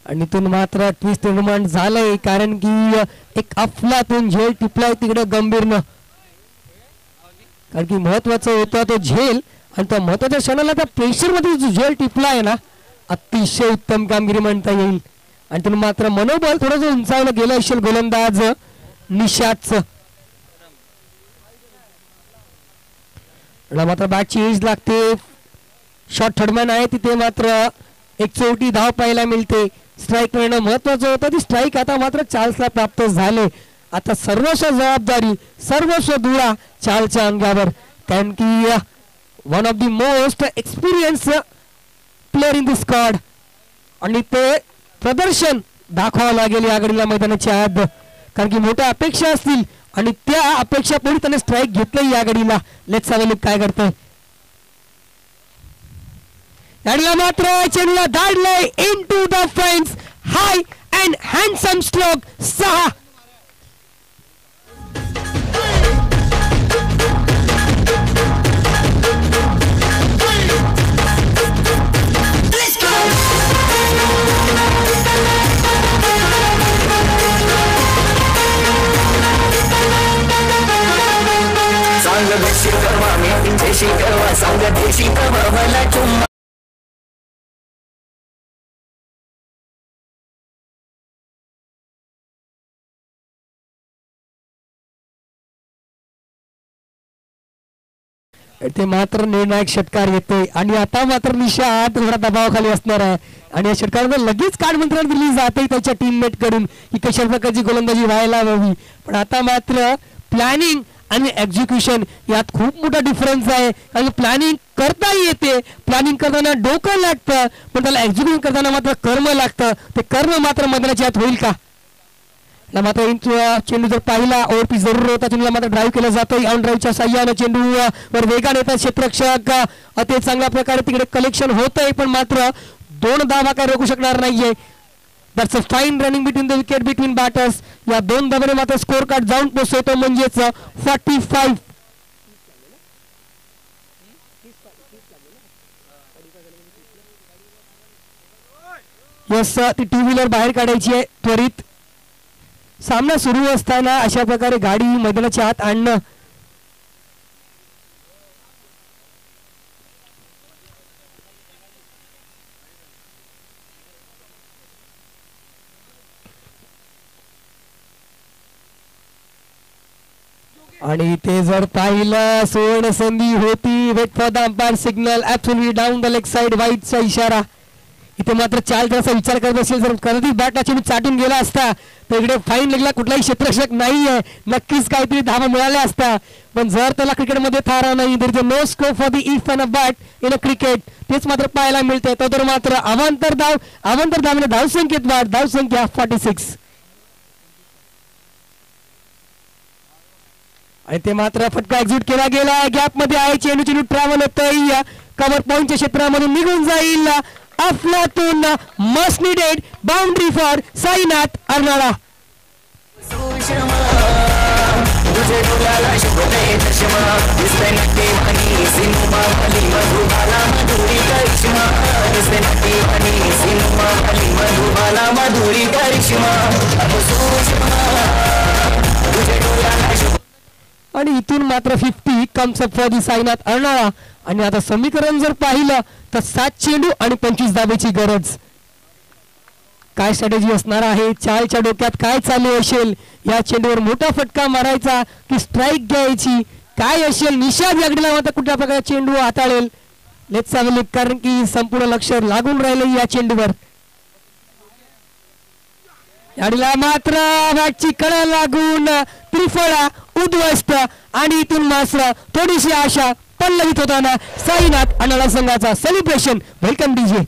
आणि इथून मात्र ट्विस्ट निर्माण झालंय, कारण की एक अफलातून झेल टिपलाय तिकडे गंभीरनं. कारण की महत्वाचं होतं तो झेल, आणि त्या महत्वाच्या क्षणाला त्या प्रेशर मध्ये जो झेल टिपलाय ना, अतिशय उत्तम कामगिरी म्हणता येईल. आणि तिथून मात्र मनोबल थोडंसं उंचावलं गेलं असेल गोलंदाज निशादचं. मात्र बॅटची एज लागते, शॉर्ट थर्डमॅन आहे तिथे मात्र एक चौटी धाव पाहायला मिळते. स्ट्राईक मिळणं महत्वाचं होतं, ती स्ट्राईक आता मात्र चार्ल्सला प्राप्त झाले. आता सर्वस्व जबाबदारी सर्वस्व धुळा चार्ल्सच्या अंगावर, कारण की one of the most experience player in the squad, आणि ते प्रदर्शन दाखवावं लागेल या घडीला मैदानाच्या आत. कारण की मोठ्या अपेक्षा असतील आणि त्या अपेक्षा पुढे त्याने स्ट्राईक घेतलंय या घडीला. लेट्स हॅव अ लुक काय करतोय. याडला मात्र चेंडूला धाडलंय into the fence, high and handsome stroke 6. सांग देशी करवा मी देशी करवा, सांग देशी करवा मला चुम्मा. ते मात्र निर्णायक षटकार येतोय आणि आता मात्र निशाद थोडा दबावाखाली असणार आहे. आणि या षटकाराला लगेच काढ मंत्रण दिली जाते त्याच्या टीममेट कडून की कशा प्रकारची गोलंदाजी व्हायला हवी. पण आता मात्र प्लॅनिंग आणि एक्झिक्युशन यात खूप मोठा डिफरन्स आहे. कारण प्लॅनिंग करता येते, प्लॅनिंग करताना डोकं लागतं, पण त्याला एक्झिक्युशन करताना मात्र कर्म लागतं. ते कर्म मात्र मैदानाच्या आत होईल का? मात्र चेंडू जर पाहिला ओव्हरपीच जरूर होता, चेंडूला मात्र ड्राईव्ह केलं जातं. ऑन ड्राईव्हच्या साह्यानं चेंडू वर वेगाने येतात क्षेत्ररक्षक, ते चांगल्या प्रकारे तिकडे कलेक्शन होतंय. पण मात्र दोन धावा काय रोखू शकणार नाहीये. That's a fine running between the wicket between batters. या दोन धावाने मात्र स्कोर कार्ड जाऊन पोहोचतो म्हणजेच 45. यस ती टू व्हीलर बाहेर काढायची आहे त्वरित. सामना सुरू असताना अशा प्रकारे गाडी मैदानाच्या आत आणणं आणि ते जर पाहिलं सुवर्ण संधी होती. Wait for the umpire signal absolutely down the leg side वाईडचा इशारा. इथे मात्र चाल जरासा विचार करत असेल जर कधी बॅट मी चाटून गेला असता तर इकडे फाईन लेगला कुठलाही क्षेत्ररक्षक नाहीये नक्कीच काहीतरी धावा मिळाल्या असता. पण जर त्याला क्रिकेटमध्ये थारा नाही तर no scope for the if and a but in a cricket तेच मात्र पाहायला मिळते. तर मात्र अवांतर धावने धावसंख्येत वाढ. धावसंख्या 46 आणि ते मात्र फटका एक्झिट केला गेला. गॅप मध्ये आहे चेंडू ट्रॅव्हल होतोय कव्हर पॉइंटच्या क्षेत्रामधून निघून जाईल. अफलातून must needed boundary for Sainath Arnala. तुझे डोळ्याला शोभते चष्मा दिसते नक्कीवाणी सिनेमा वाली मधुबाला मधुरी करिश्मा दिसते नक्कीवाणी सिनेमा वाली मधुबाला मधुरी करिश्मा अब सुषमा तुझे डोळ्याला आणि इथून मात्र 50 comes up for the Sainath Arnala. आणि आता समीकरण जर पाहिलं तर 7 चेंडू आणि 25 धावेची गरज. काय स्ट्रॅटेजी असणार आहे चालच्या डोक्यात काय चालू असेल. या चेंडूवर मोठा फटका मारायचा की स्ट्राईक घ्यायची काय असेल. निषाद यागडीला मात्र कुठल्या प्रकारे चेंडू हाताळेल लेट्स हॅव अ लुक कारण की संपूर्ण लक्ष लागून राहिले या चेंडूवर. याडीला मात्र बॅटची कळा लागून त्रिफळा उद्ध्वस्त आणि इथून मात्र थोडीशी आशा पल्लवित होताना साईनाथ अर्नाळा संघाचा सेलिब्रेशन. Welcome DJ.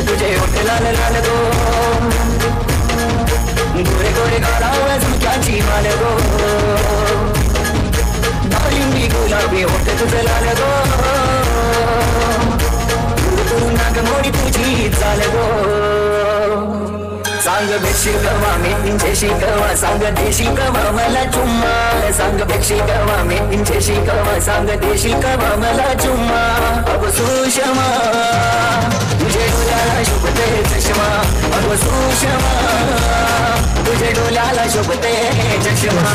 तुझे होते लाल लाल गो गोरे गोरे गालावर झुमक्याची माल गो डाळिंबी गुलाबी होते तुझे लाल गो तू नागमोडी तुझी चाल गो. सांग बेशी कवा मी पिंचेशी कवा सांग देशी कवा मला चुम्मा सांग बेशी कवा मी पिंचेशी कवा सांग देशी कवा मला चुम्मा अब सुषमा तुझे डोळ्याला शोभते चष्मा अब सुषमा तुझे डोळ्याला शोभते चष्मा.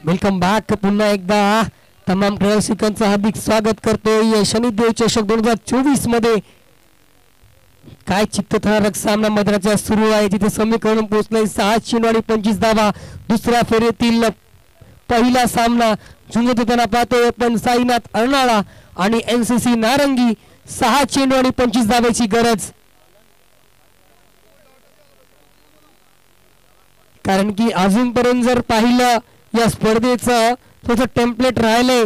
Welcome back. पुन्हा एकदा तमाम रसिकांचं हार्दिक स्वागत करतोय शनिदेव चषक 2024 मध्ये. काय चित्तथरारक सामना मैदानाचा सुरू आहे जिथे समीकरण पोहोचलंय 6 चेंडू आणि 25 धावा. दुसऱ्या फेरीतील पहिला सामना झुंजत होताना पाहतोय पण साईनाथ अर्नाळा आणि NCC नारंगी 6 चेंडू आणि 25 धावेची गरज. कारण की अजूनपर्यंत जर पाहिलं या स्पर्धेचं थोडं टेम्पलेट राहिलंय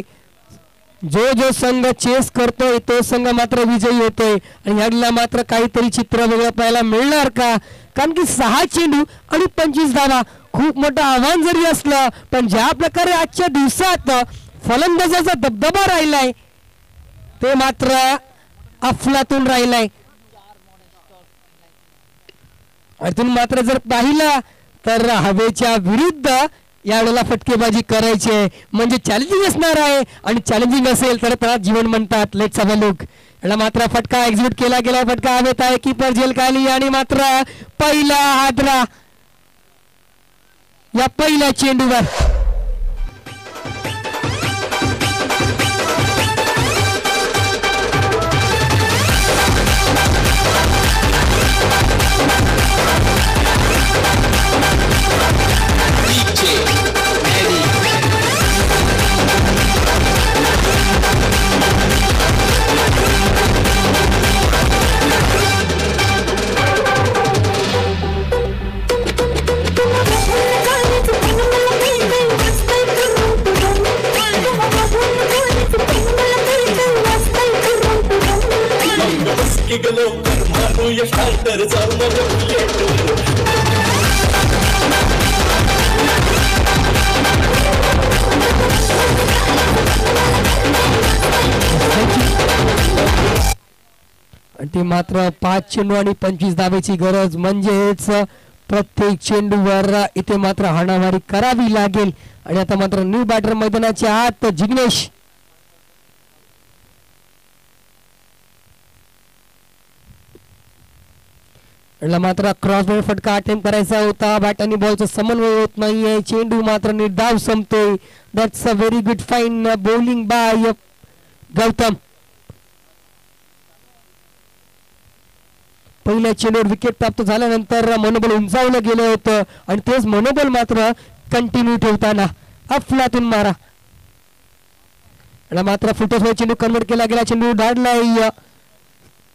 जो जो संघ चेस करतोय तो संघ मात्र विजयी होतोय. आणि याला मात्र काहीतरी चित्र वेगळं पाहायला मिळणार का कारण की 6 चेंडू आणि 25 धावा खूप मोठं आव्हान जरी असलं पण ज्या प्रकारे आजच्या दिवसात फलंदाजाचा दबदबा राहिलाय ते मात्र अफलातून राहिलाय. अजून मात्र जर पाहिलं तर हवेच्या विरुद्ध यावेळेला फटकेबाजी करायची आहे म्हणजे चॅलेंजिंग असणार आहे आणि चॅलेंजिंग असेल तर त्याला जीवन म्हणतात. Let's have a look. याला मात्र फटका एक्झिक्यूट केला गेला. फटका हवेत आहे कीपर झेल खाली आणि मात्र पहिला हादरा या पहिल्या चेंडूवर. स्टार्टर जाऊ नको बुलेटवर. ते मात्र 5 चेंडू आणि 25 धावेची गरज, म्हणजेच प्रत्येक चेंडूवर इथे मात्र हाणामारी करावी लागेल. आणि आता मात्र न्यू बॅटर मैदानाच्या आत जिग्नेश मात्र क्रॉस बॉल फटका अटेम्प्ट करायचा होता. बॅट आणि बॉलचा समन्वय होत नाहीये. चेंडू मात्र निर्धाव संपतोय. That's a very good fine bowling by Gautam. पहिल्या चेंडूवर विकेट प्राप्त झाल्यानंतर मनोबल उंचावलं गेलं होतं आणि तेच मनोबल मात्र कंटिन्यू ठेवताना अफलातून मारा मात्र फुटस चेंडू कन्वर्ट केला गेला. चेंडू धाडलाय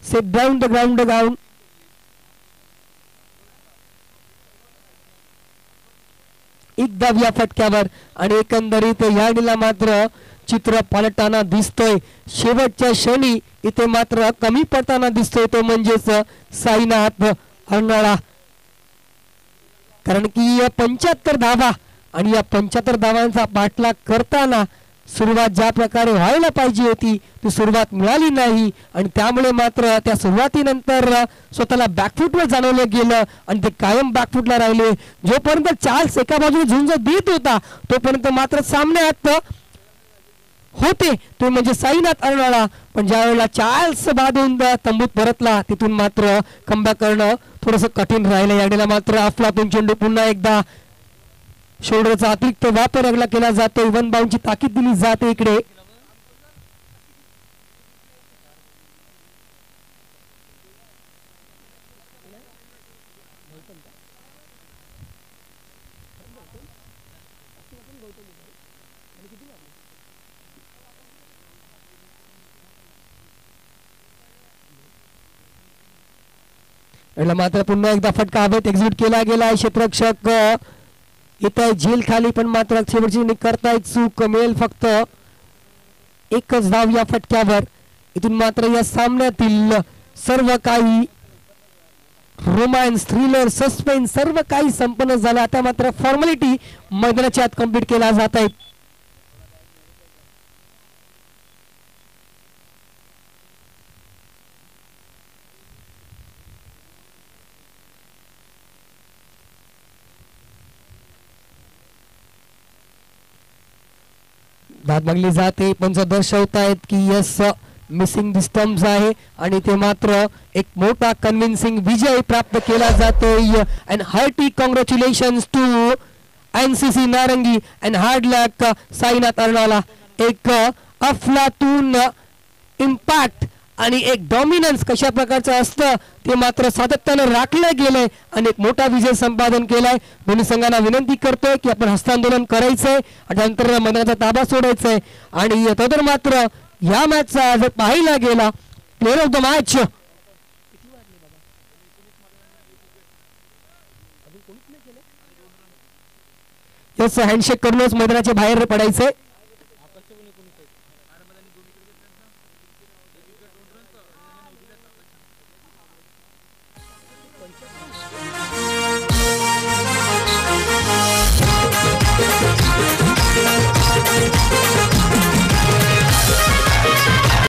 set down the ground down. एक धाव या फटक्यावर आणि एकंदरीत याडीला मात्र चित्र पालटताना दिसतोय. शेवटच्या क्षणी इथे मात्र कमी पडताना दिसतोय तो म्हणजेच साईनाथ अर्नाळा. कारण की 75 धावा आणि या 75 धावांचा पाठलाग करताना सुरुवात ज्या प्रकारे व्हायला पाहिजे होती ती सुरुवात मिळाली नाही आणि त्यामुळे मात्र त्या सुरुवातीनंतर स्वतःला बॅकफुटवर जाणवलं गेलं आणि ते कायम बॅकफुटला राहिले. जोपर्यंत चार्ल्स एका बाजूने झुंज देत होता तोपर्यंत मात्र सामन्यात होते तो म्हणजे साईनाथ अर्नाळा. पण ज्या वेळेला चार्ल्स बाधून तंबूत परतला तिथून मात्र कमबॅक करणं थोडस कठीण राहिलं. यावेळेला मात्र अफलातून चेंडू पुन्हा एकदा शोल्डरचा अतिरिक्त वापर केला जातो. वन बाउंडची ताकीद दिली जाते इकडे. मात्र पुन्हा एकदा फटका हवेत एक्झिक्यूट केला गेला. क्षेत्ररक्षक इथं झेल खाली पण मात्र शेवटची करताय चूक. मिळेल फक्त एकच धाव या फटक्यावर. इथून मात्र या सामन्यातील सर्व काही रोमांस थ्रिलर सस्पेन्स सर्व काही संपन्न झालं. आता मात्र फॉर्मॅलिटी मैदानाच्या आत कंप्लीट केल्या जात आहेत. दाद मागली जाते पण दर्शवतायत की यस मिसिंग डिस्टम्स आहे आणि ते मात्र एक मोठा कन्व्हिन्सिंग विजय प्राप्त केला जातोय. And hearty congratulations to NCC Narangi and hard luck Sainath Arnala. एक अफलातून इम्पॅक्ट आणि एक डॉमिनन्स कशा प्रकारचं असतं ते मात्र सातत्यानं राखलं गेलंय आणि एक मोठा विजय संपादन केलाय. दोन्ही संघांना विनंती करतोय की आपण हस्तांदोलन करायचंय आणि त्यानंतर मैदानाचा ताबा सोडायचाय. आणि तर मात्र या मॅचचा जर पाहिला गेला player of the match yes handshake करूनच मैदानाच्या बाहेर पडायचंय.